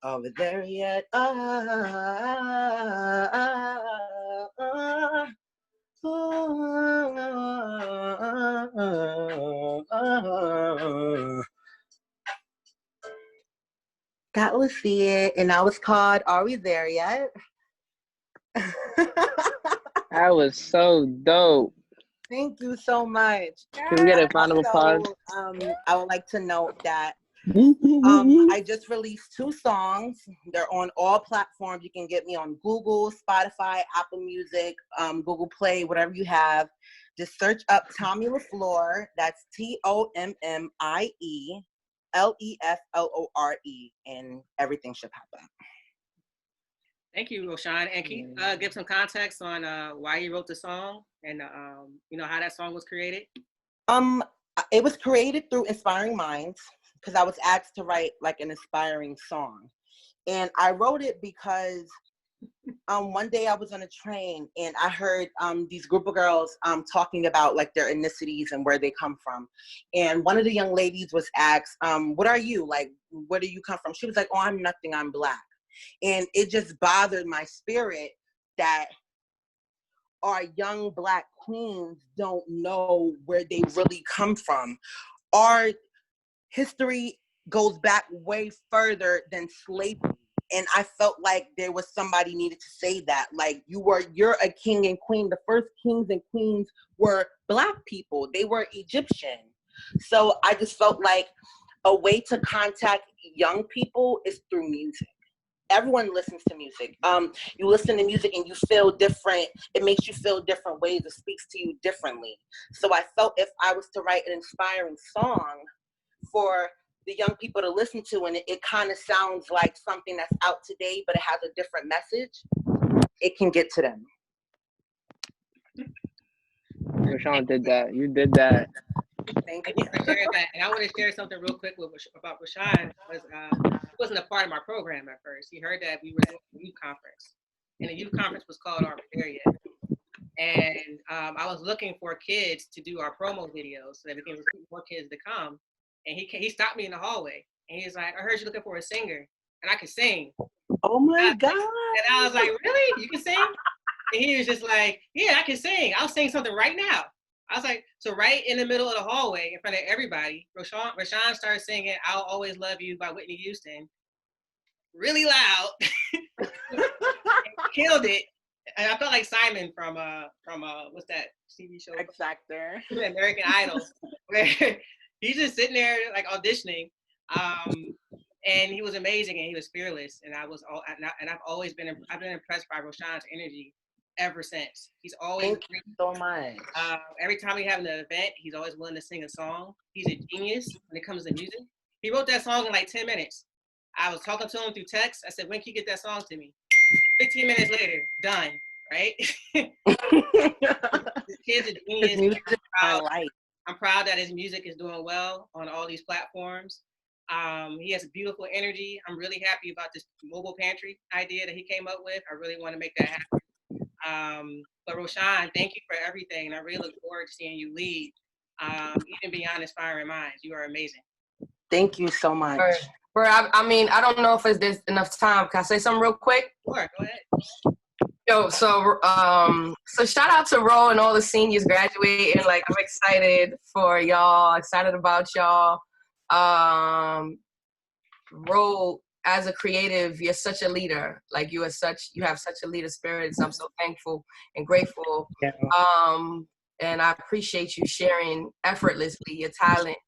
are we there yet? That was it, and that was called "Are We There Yet?" That was so dope. Thank you so much. Can we get a round of applause? I would like to note that I just released 2 songs. They're on all platforms. You can get me on Google, Spotify, Apple Music, Google Play, whatever you have. Just search up Tommy LaFleur. That's TOMMIELEFLORE, and everything should pop up. Thank you, Roshan. And can you give some context on why you wrote the song and how that song was created? It was created through Inspiring Minds because I was asked to write like an inspiring song, and I wrote it because one day I was on a train and I heard these group of girls talking about like their ethnicities and where they come from, and one of the young ladies was asked, "What are you? Like, where do you come from?" She was like, "Oh, I'm nothing. I'm Black." And it just bothered my spirit that our young Black queens don't know where they really come from. Our history goes back way further than slavery. And I felt like there was somebody needed to say that. Like, you're a king and queen. The first kings and queens were Black people. They were Egyptian. So I just felt like a way to contact young people is through music. Everyone listens to music. You listen to music and you feel different. It makes you feel different ways. It speaks to you differently. So I felt if I was to write an inspiring song for the young people to listen to, and it kind of sounds like something that's out today, but it has a different message, it can get to them. Rashawn did that. You did that. Thank you for sharing that. And I want to share something real quick about Rashawn. He wasn't a part of my program at first. He heard that we were doing a youth conference, and the youth conference was called Are We There Yet? And I was looking for kids to do our promo videos so that we can recruit more kids to come. And he stopped me in the hallway, and he was like, "I heard you're looking for a singer, and I can sing." Oh my God! And I was like, "Really? You can sing?" And he was just like, "Yeah, I can sing. I'll sing something right now." I was like, so right in the middle of the hallway, in front of everybody, Rashawn started singing "I'll Always Love You" by Whitney Houston, really loud. Killed it. And I felt like Simon from what's that TV show? X Factor. American Idol. Where he's just sitting there like auditioning, and he was amazing and he was fearless. And I've always been impressed by Rashawn's energy. ever since. He's always Thank you so much. every time we have an event, he's always willing to sing a song. He's a genius when it comes to music. He wrote that song in like 10 minutes. I was talking to him through text. I said, when can you get that song to me? 15 minutes later, done, right? This kid's a genius. His music is my life. I'm proud that his music is doing well on all these platforms. He has a beautiful energy. I'm really happy about this mobile pantry idea that he came up with. I really want to make that happen. But Roshan, thank you for everything. And I really look forward to seeing you lead, even beyond Inspiring Minds. You are amazing. Thank you so much. Bro, I mean, I don't know if there's enough time. Can I say something real quick? Sure, go ahead. Yo, so shout out to Ro and all the seniors graduating. Like, I'm excited for y'all, excited about y'all. Ro, as a creative, you're such a leader. Like, you have such a leader spirit. So I'm so thankful and grateful. Yeah. And I appreciate you sharing effortlessly your talent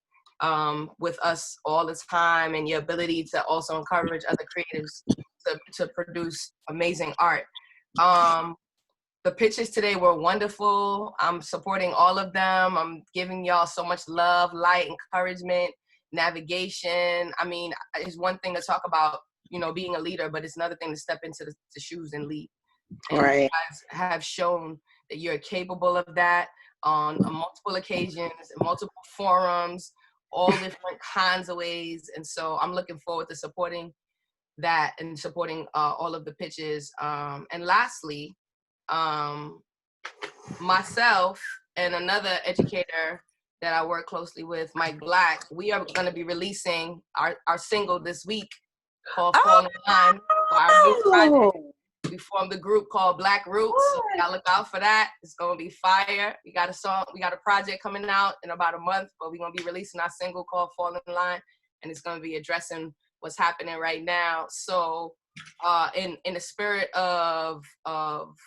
with us all the time, and your ability to also encourage other creatives to produce amazing art. The pitches today were wonderful. I'm supporting all of them. I'm giving y'all so much love, light, encouragement, navigation. I mean, it's one thing to talk about, you know, being a leader, but it's another thing to step into the shoes and lead. And Right. you guys have shown that you're capable of that on multiple occasions, multiple forums, all different kinds of ways. And so I'm looking forward to supporting that and supporting all of the pitches. And lastly, myself and another educator that I work closely with, Mike Black, we are going to be releasing our single this week called Fall in Line for our new project. We formed a group called Black Roots, so y'all look out for that. It's gonna be fire. We got a project coming out in about a month, but we're gonna be releasing our single called Fall in Line, and it's gonna be addressing what's happening right now. So in the spirit of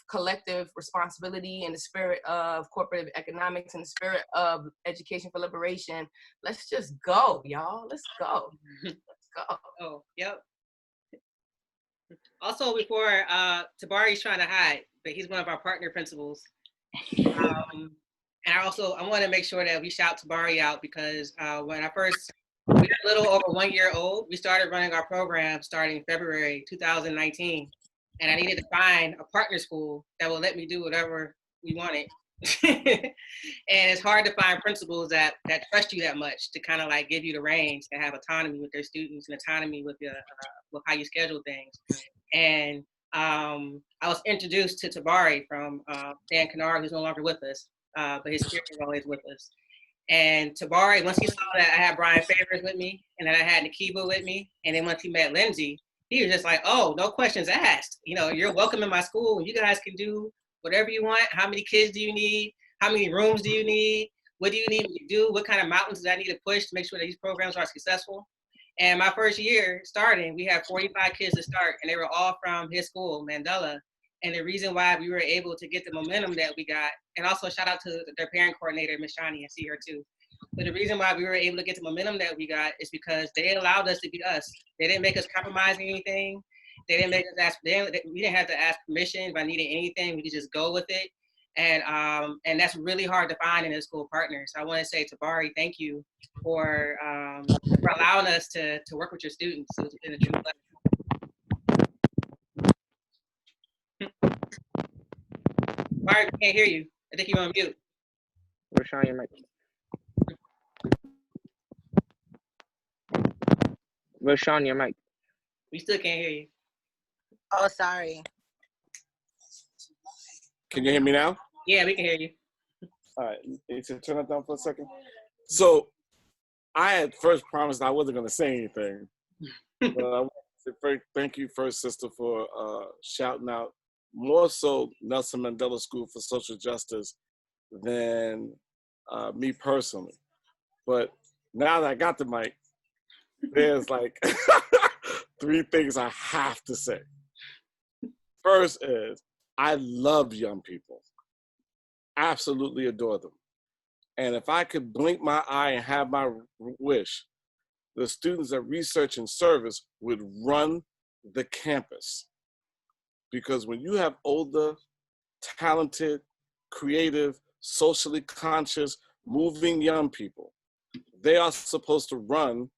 collective responsibility, in the spirit of corporate economics, in the spirit of education for liberation, let's just go, y'all. Let's go. Let's go. Oh, yep. Also, before Tabari's trying to hide, but he's one of our partner principals. And I want to make sure that we shout Tabari out, because when we were a little over 1 year old, we started running our program starting February 2019. And I needed to find a partner school that would let me do whatever we wanted. And it's hard to find principals that trust you that much to kind of like give you the reins, to have autonomy with their students and autonomy with how you schedule things. And I was introduced to Tabari from Dan Kennard, who's no longer with us, but his spirit is always with us. And Tabari, once he saw that I had Brian Favors with me and that I had Nakiba with me, and then once he met Lindsay, he was just like, oh, no questions asked. You know, you're welcome in my school. You guys can do whatever you want. How many kids do you need? How many rooms do you need? What do you need me to do? What kind of mountains do I need to push to make sure that these programs are successful? And my first year starting, we had 45 kids to start, and they were all from his school, Mandela. And the reason why we were able to get the momentum that we got, and also shout out to their parent coordinator, Ms. Shani, I see her too. But the reason why we were able to get the momentum that we got is because they allowed us to be us. They didn't make us compromise anything. They didn't make us ask, we didn't have to ask permission if I needed anything. We could just go with it. And that's really hard to find in a school partner. So I want to say, Tabari, thank you for allowing us to work with your students. It's been a true pleasure. Tabari, we can't hear you. I think you're on mute. Roshan, your mic. Roshan, your mic. We still can't hear you. Oh, sorry. Can you hear me now? Yeah, we can hear you. All right, you should turn that down for a second. So I had first promised I wasn't going to say anything, but I want to say thank you first, sister, for shouting out more so Nelson Mandela School for Social Justice than me personally. But now that I got the mic, there's like 3 things I have to say. First is, I love young people. Absolutely adore them. And if I could blink my eye and have my wish, the students at Research and Service would run the campus. Because when you have older talented, creative, socially conscious, moving young people. They are supposed to run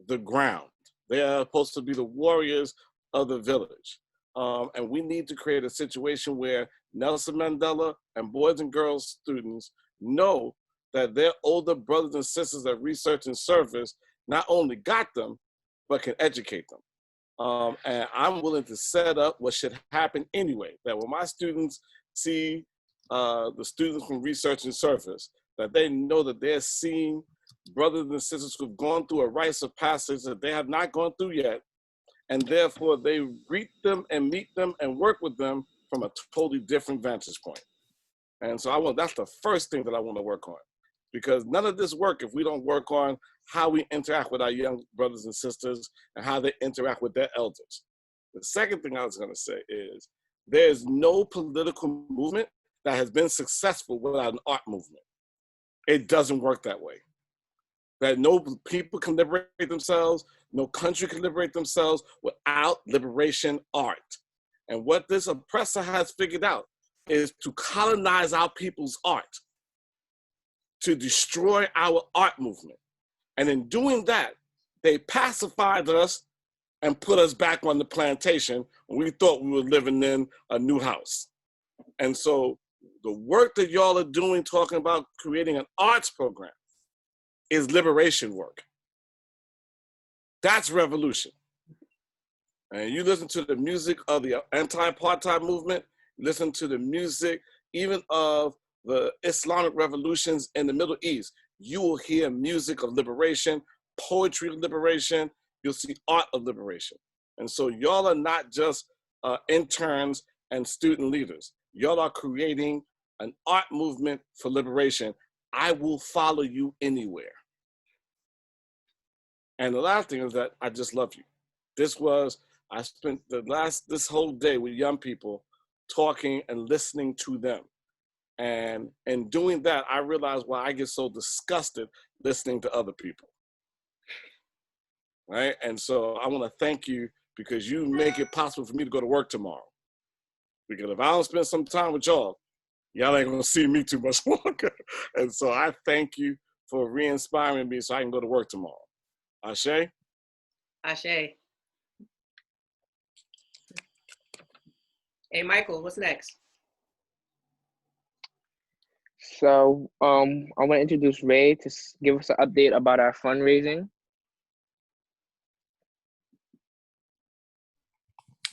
the ground. They are supposed to be the warriors of the village. And we need to create a situation where Nelson Mandela and boys and girls students know that their older brothers and sisters at Research and Service not only got them, but can educate them. And I'm willing to set up what should happen anyway, that when my students see the students from Research and Service, that they know that they're seeing brothers and sisters who've gone through a rites of passage that they have not gone through yet, and therefore they greet them and meet them and work with them from a totally different vantage point. And so that's the first thing that I want to work on, because none of this work if we don't work on how we interact with our young brothers and sisters and how they interact with their elders. The second thing I was going to say is there's no political movement that has been successful without an art movement. It doesn't work that way. That no people can liberate themselves, no country can liberate themselves without liberation art. And what this oppressor has figured out is to colonize our people's art, to destroy our art movement. And in doing that, they pacified us and put us back on the plantation when we thought we were living in a new house. And so the work that y'all are doing, talking about creating an arts program, is liberation work. That's revolution. And you listen to the music of the anti-apartheid movement, listen to the music even of the Islamic revolutions in the Middle East, you will hear music of liberation, poetry of liberation, you'll see art of liberation. And so y'all are not just interns and student leaders. Y'all are creating an art movement for liberation. I will follow you anywhere. And the last thing is that I just love you. I spent this whole day with young people talking and listening to them. And in doing that, I realized why I get so disgusted listening to other people. Right? And so I want to thank you because you make it possible for me to go to work tomorrow. Because if I don't spend some time with y'all ain't gonna see me too much longer. And so I thank you for re-inspiring me so I can go to work tomorrow. Ashe? Ashe. Hey, Michael, what's next? So I want to introduce Ray to give us an update about our fundraising.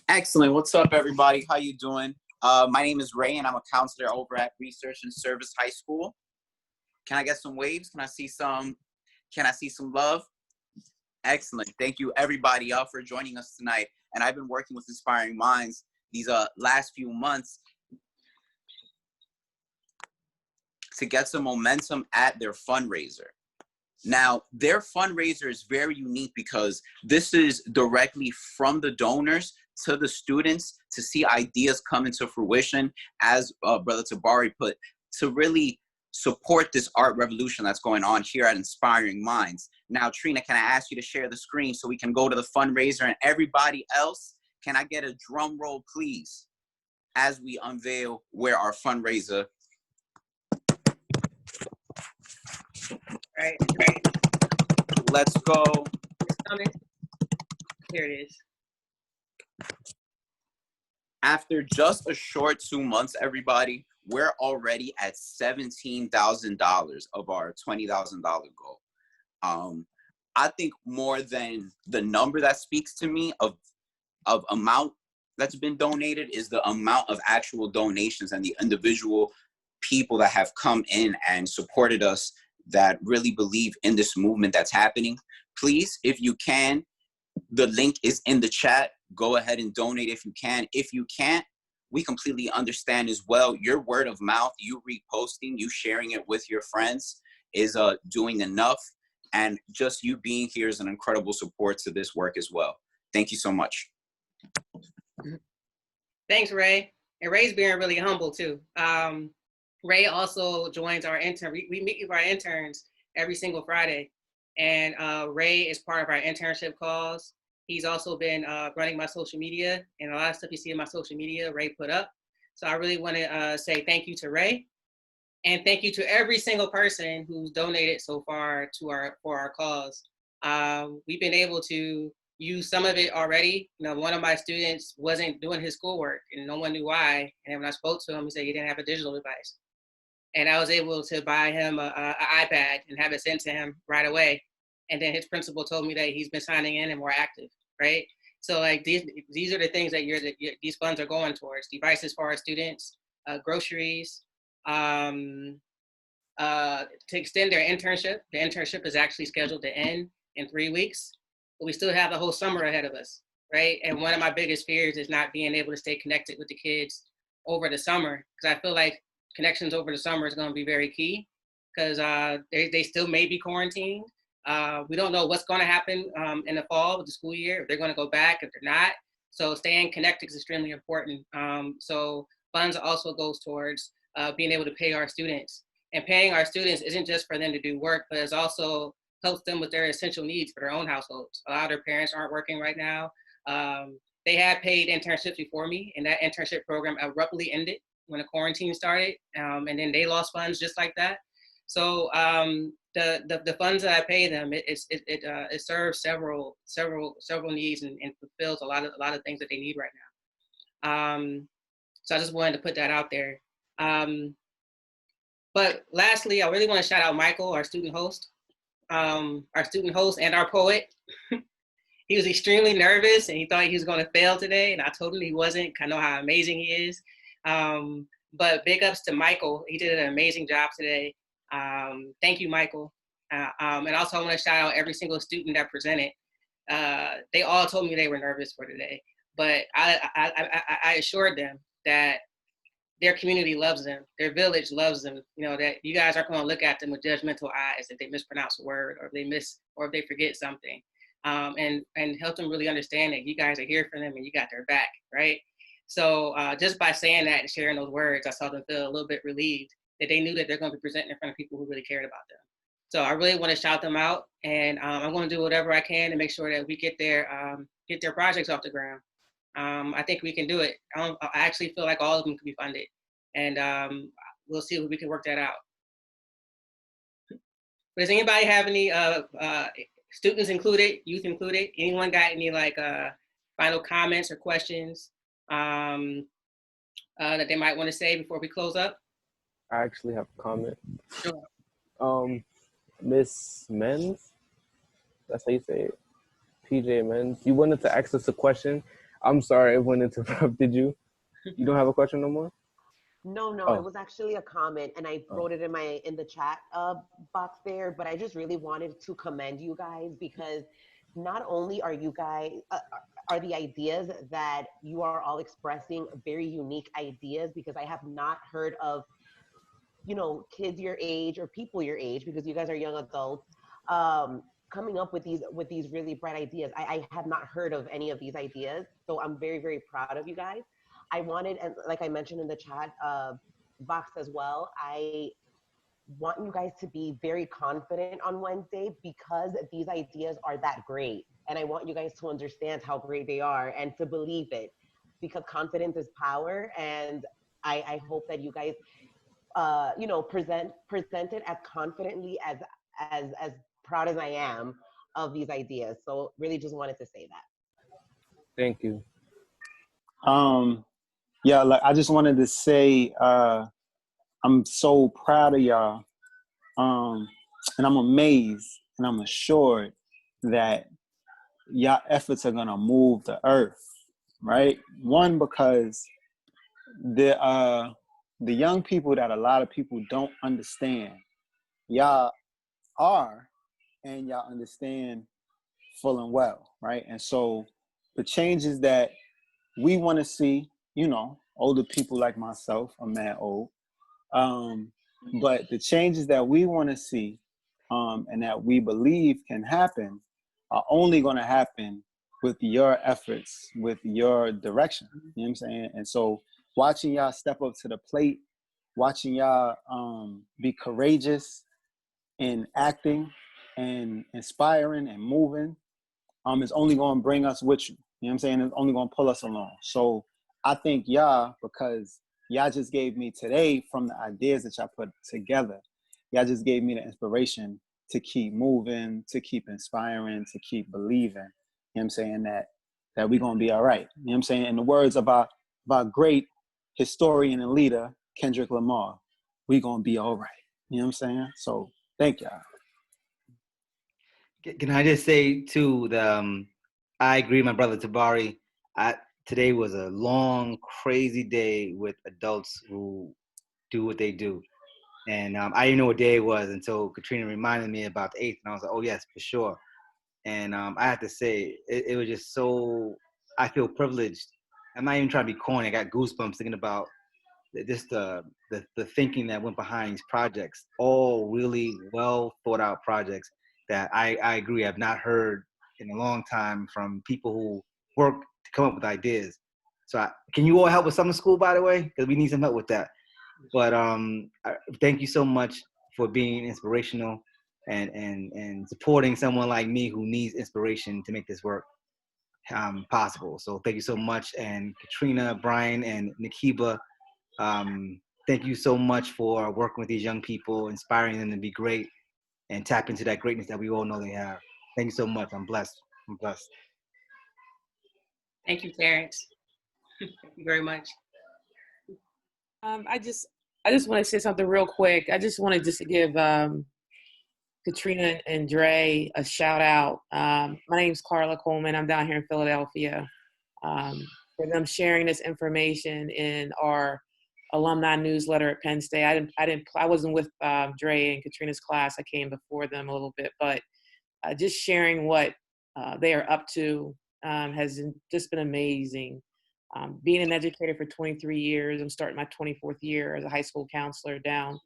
Excellent. What's up, everybody? How you doing? My name is Ray, and I'm a counselor over at Research and Service High School. Can I get some waves? Can I see some love? Excellent. Thank you, everybody, for joining us tonight. And I've been working with Inspiring Minds these last few months to get some momentum at their fundraiser. Now, their fundraiser is very unique because this is directly from the donors to the students to see ideas come into fruition, as Brother Tabari put, to really support this art revolution that's going on here at Inspiring Minds. Now, Trina, can I ask you to share the screen so we can go to the fundraiser, and everybody else, can I get a drum roll, please, as we unveil where our fundraiser. Right. Let's go. It's coming. Here it is. After just a short 2 months, everybody, we're already at $17,000 of our $20,000 goal. I think more than the number that speaks to me of amount that's been donated is the amount of actual donations and the individual people that have come in and supported us that really believe in this movement that's happening. Please, if you can, the link is in the chat. Go ahead and donate if you can. If you can't, we completely understand as well. Your word of mouth, you reposting, you sharing it with your friends is doing enough. And just you being here is an incredible support to this work as well. Thank you so much. Thanks, Ray. And Ray's being really humble too. Ray also joins our intern. We meet with our interns every single Friday. And Ray is part of our internship cause. He's also been running my social media, and a lot of stuff you see in my social media, Ray put up. So I really want to say thank you to Ray, and thank you to every single person who's donated so far for our cause. We've been able to use some of it already. You know, one of my students wasn't doing his schoolwork, and no one knew why. And when I spoke to him, he said he didn't have a digital device, and I was able to buy him an iPad and have it sent to him right away. And then his principal told me that he's been signing in and more active, right? So like these are the things that these funds are going towards: devices for our students, groceries, to extend their internship. The internship is actually scheduled to end in 3 weeks, but we still have the whole summer ahead of us, right? And one of my biggest fears is not being able to stay connected with the kids over the summer, because I feel like connections over the summer is going to be very key, because they still may be quarantined. We don't know what's going to happen in the fall with the school year, if they're going to go back, if they're not. So staying connected is extremely important. So funds also goes towards being able to pay our students. And paying our students isn't just for them to do work, but it also helps them with their essential needs for their own households. A lot of their parents aren't working right now. They had paid internships before me, and that internship program abruptly ended when the quarantine started, and then they lost funds just like that. So the funds that I pay them, it serves several needs and fulfills a lot of things that they need right now. So I just wanted to put that out there. But lastly, I really want to shout out Michael, our student host and our poet. He was extremely nervous and he thought he was going to fail today, and I told him he wasn't. I know how amazing he is. But big ups to Michael. He did an amazing job today. Thank you, Michael. And also I want to shout out every single student that presented. They all told me they were nervous for today, but I assured them that their community loves them, their village loves them. You know, that you guys aren't going to look at them with judgmental eyes if they mispronounce a word or if they forget something. And help them really understand that you guys are here for them and you got their back, right? So just by saying that and sharing those words, I saw them feel a little bit relieved that they knew that they're going to be presenting in front of people who really cared about them. So I really want to shout them out, and I'm going to do whatever I can to make sure that we get their projects off the ground. I think we can do it. I actually feel like all of them can be funded, and we'll see if we can work that out. But does anybody have any students included, youth included? Anyone got any final comments or questions that they might want to say before we close up? I actually have a comment. Sure. Miss Menz, that's how you say it, PJ Menz, you wanted to ask us a question. I'm sorry, everyone interrupted you. You don't have a question no more? No, Oh. it was actually a comment, and I wrote it in the chat box there. But I just really wanted to commend you guys, because not only are you guys are the ideas that you are all expressing very unique ideas, because I have not heard of, you know, kids your age or people your age, because you guys are young adults, coming up with these really bright ideas. I had not heard of any of these ideas, so I'm very, very proud of you guys. I wanted, and like I mentioned in the chat box as well, I want you guys to be very confident on Wednesday, because these ideas are that great. And I want you guys to understand how great they are and to believe it, because confidence is power. And I hope that you guys, you know, present it as confidently as proud as I am of these ideas. So really just wanted to say that. Thank you. Yeah, like I just wanted to say I'm so proud of y'all. And I'm amazed and I'm assured that y'all efforts are gonna move the earth, right? One, because the young people that a lot of people don't understand, y'all are, and y'all understand full and well, right? And so the changes that we want to see, you know, older people like myself, I'm mad old, but the changes that we want to see and that we believe can happen are only going to happen with your efforts, with your direction. You know what I'm saying? And so watching y'all step up to the plate, watching y'all be courageous in acting and inspiring and moving is only going to bring us with you. You know what I'm saying? It's only going to pull us along. So I thank y'all, because y'all just gave me today from the ideas that y'all put together. Y'all just gave me the inspiration to keep moving, to keep inspiring, to keep believing. You know what I'm saying? That we're gonna be all right. You know what I'm saying? In the words of our great historian and leader, Kendrick Lamar, we gonna be all right. You know what I'm saying? So thank y'all. Can I just say too, I agree, my brother Tabari. Today was a long, crazy day with adults who do what they do. And I didn't know what day it was until Katrina reminded me about the 8th. And I was like, oh, yes, for sure. And I have to say, it was just so, I feel privileged. I'm not even trying to be corny. I got goosebumps thinking about just the thinking that went behind these projects, all really well thought out projects that I agree I've not heard in a long time from people who work to come up with ideas. So can you all help with summer school, by the way? Because we need some help with that. But thank you so much for being inspirational and supporting someone like me who needs inspiration to make this work possible. So thank you so much. And Katrina, Brian, and Nakiba, thank you so much for working with these young people, inspiring them to be great and tap into that greatness that we all know they have. Thank you so much. I'm blessed. I'm blessed. Thank you, Terrence. Thank you very much. I just want to say something real quick. I just wanted to give Katrina and Dre a shout out. My name's Carla Coleman. I'm down here in Philadelphia. For them sharing this information in our alumni newsletter at Penn State. I wasn't with Dre and Katrina's class. I came before them a little bit, but just sharing what they are up to has just been amazing. Being an educator for 23 years, I'm starting my 24th year as a high school counselor down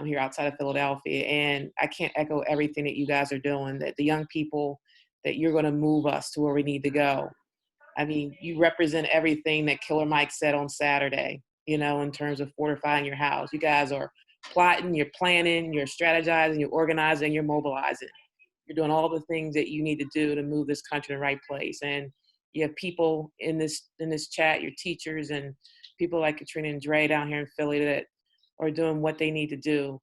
here outside of Philadelphia. And I can't echo everything that you guys are doing, that the young people, that you're going to move us to where we need to go. I mean, you represent everything that Killer Mike said on Saturday, you know, in terms of fortifying your house. You guys are plotting, you're planning, you're strategizing, you're organizing, you're mobilizing. You're doing all the things that you need to do to move this country in the right place. And you have people in this chat, your teachers and people like Katrina and Dre down here in Philly that are doing what they need to do.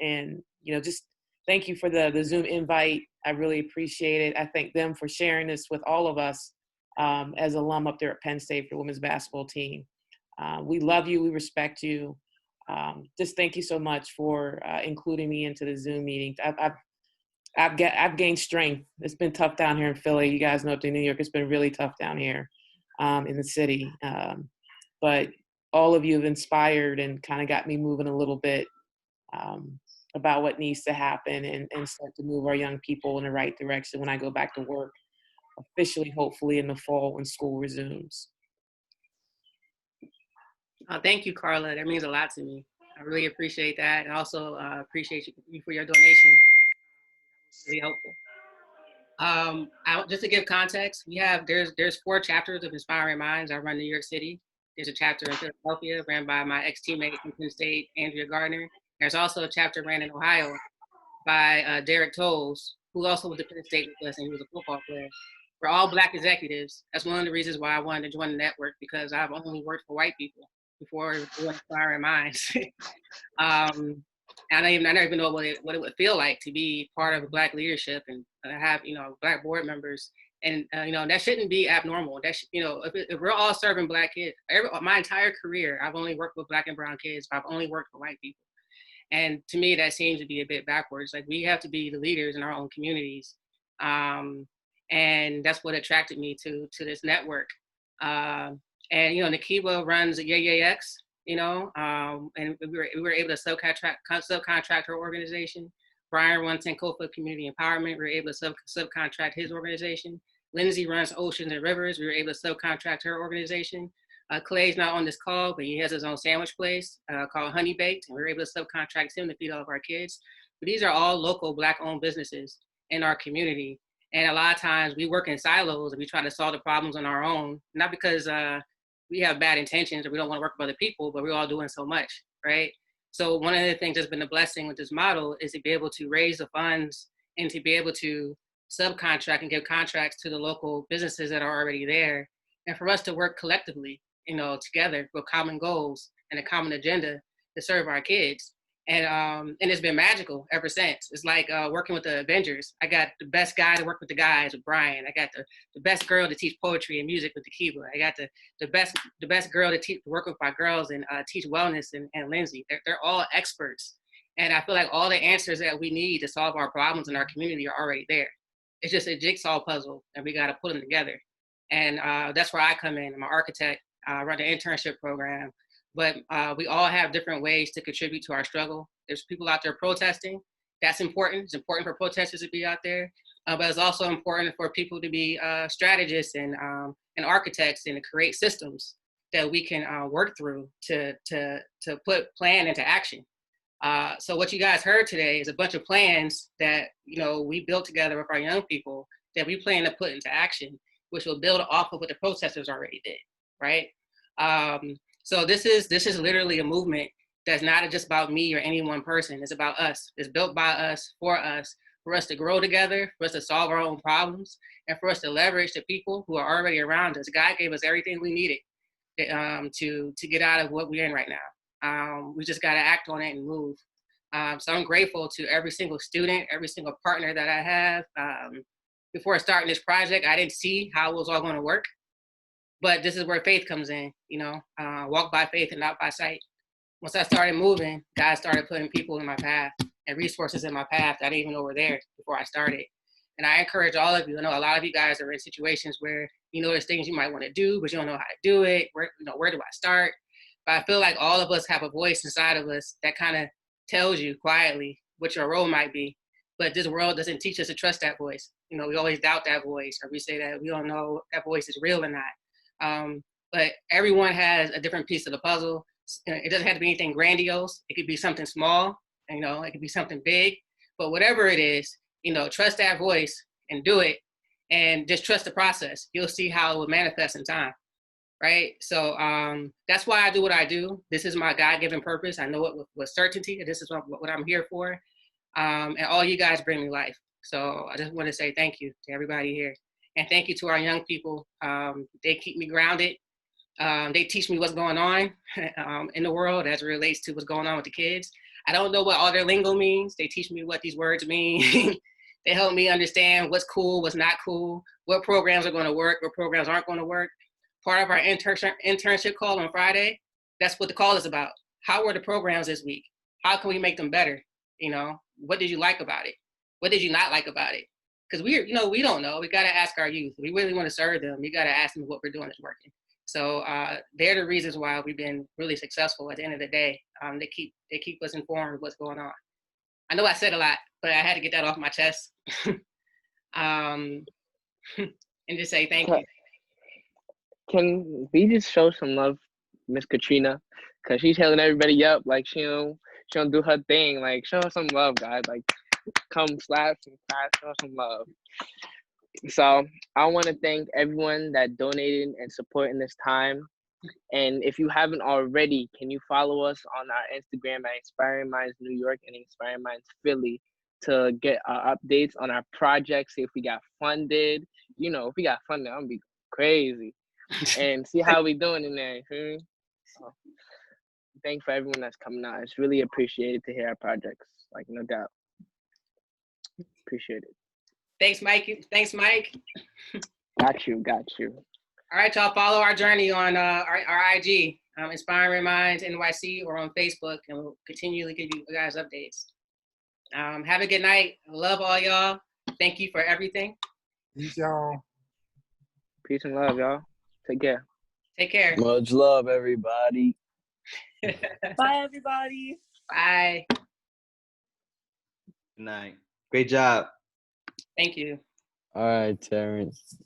And, you know, just thank you for the Zoom invite. I really appreciate it. I thank them for sharing this with all of us as alum up there at Penn State for the women's basketball team. We love you. We respect you. Just thank you so much for including me into the Zoom meetings. I've gained strength. It's been tough down here in Philly. You guys know up in New York, it's been really tough down here in the city. But all of you have inspired and kind of got me moving a little bit about what needs to happen and start to move our young people in the right direction when I go back to work, officially, hopefully in the fall when school resumes. Thank you, Carla. That means a lot to me. I really appreciate that. And also appreciate you for your donation. Really helpful. Just to give context, there's 4 chapters of Inspiring Minds. I run New York City. There's a chapter in Philadelphia ran by my ex-teammate from Penn State, Andrea Gardner. There's also a chapter ran in Ohio by Derek Tolles, who also went to Penn State with us, and he was a football player. We're all Black executives. That's one of the reasons why I wanted to join the network, because I've only worked for white people before Inspiring Minds. I don't even know what it would feel like to be part of a Black leadership and have, you know, Black board members. And, you know, that shouldn't be abnormal. You know, if we're all serving Black kids, my entire career, I've only worked with Black and brown kids, but I've only worked for white people. And to me, that seems to be a bit backwards. Like, we have to be the leaders in our own communities. And that's what attracted me to this network. And, you know, Nakiba runs YayYayX, you know, and we were able to subcontract her organization. Brian runs Sankofa Community Empowerment. We were able to subcontract his organization. Lindsay runs Oceans and Rivers. We were able to subcontract her organization. Clay's not on this call, but he has his own sandwich place called Honey Baked, and we were able to subcontract him to feed all of our kids. But these are all local Black-owned businesses in our community. And a lot of times we work in silos and we try to solve the problems on our own, not because we have bad intentions or we don't want to work with other people, but we're all doing so much, right? So one of the things that's been a blessing with this model is to be able to raise the funds and to be able to subcontract and give contracts to the local businesses that are already there, and for us to work collectively. together with common goals and a common agenda to serve our kids. And it's been magical ever since. It's like working with the Avengers. I got the best guy to work with the guys with Brian. I got the best girl to teach poetry and music with the Kiba. I got the best girl to work with my girls and teach wellness and Lindsay. They're all experts. And I feel like all the answers that we need to solve our problems in our community are already there. It's just a jigsaw puzzle, and we got to put them together. And that's where I come in. I'm an architect. I run an internship program. But we all have different ways to contribute to our struggle. There's people out there protesting. That's important. It's important for protesters to be out there. But it's also important for people to be strategists and architects and to create systems that we can work through to put plan into action. So what you guys heard today is a bunch of plans that we built together with our young people that we plan to put into action, which will build off of what the protesters already did, right? So this is literally a movement that's not just about me or any one person. It's about us. It's built by us, for us to grow together, for us to solve our own problems, and for us to leverage the people who are already around us. God gave us everything we needed to get out of what we're in right now. We just got to act on it and move. So I'm grateful to every single student, every single partner that I have. Before starting this project, I didn't see how it was all going to work. But this is where faith comes in, walk by faith and not by sight. Once I started moving, God started putting people in my path and resources in my path that I didn't even know were there before I started. And I encourage all of you, I know a lot of you guys are in situations where, there's things you might want to do, but you don't know how to do it. Where do I start? But I feel like all of us have a voice inside of us that kind of tells you quietly what your role might be. But this world doesn't teach us to trust that voice. We always doubt that voice, or we say that we don't know if that voice is real or not. But everyone has a different piece of the puzzle. It doesn't have to be anything grandiose. It could be something small, it could be something big, but whatever it is, trust that voice and do it, and just trust the process. You'll see how it will manifest in time, right? So that's why I do what I do. This is my God-given purpose. I know it with certainty. This is what I'm here for. And all you guys bring me life. So I just want to say thank you to everybody here. And thank you to our young people. They keep me grounded. They teach me what's going on in the world as it relates to what's going on with the kids. I don't know what all their lingo means. They teach me what these words mean. They help me understand what's cool, what's not cool, what programs are going to work, what programs aren't going to work. Part of our internship call on Friday, that's what the call is about. How were the programs this week? How can we make them better? What did you like about it? What did you not like about it? Because we don't know. We got to ask our youth. We really want to serve them. We got to ask them what we're doing is working. So they're the reasons why we've been really successful at the end of the day. They keep us informed of what's going on. I know I said a lot, but I had to get that off my chest. And just say thank you. Can we just show some love, Miss Katrina? Because she's telling everybody up, like she don't do her thing. Like, show her some love, guys. Like, come slap some class, show her some love. So I want to thank everyone that donated and supporting this time. And if you haven't already, can you follow us on our Instagram at Inspiring Minds New York and Inspiring Minds Philly to get our updates on our projects, see if we got funded. If we got funded, I'm gonna be crazy. And see how we doing in there. So, thanks for everyone that's coming out. It's really appreciated to hear our projects, like no doubt. Appreciate it. Thanks, Mike. Got you. All right, y'all, follow our journey on our IG, Inspiring Minds NYC, or on Facebook, and we'll continually give you guys updates. Have a good night. I love all y'all. Thank you for everything. Peace, y'all. Peace and love, y'all. Take care. Take care. Much love, everybody. Bye, everybody. Bye. Good night. Great job. Thank you. All right, Terrence.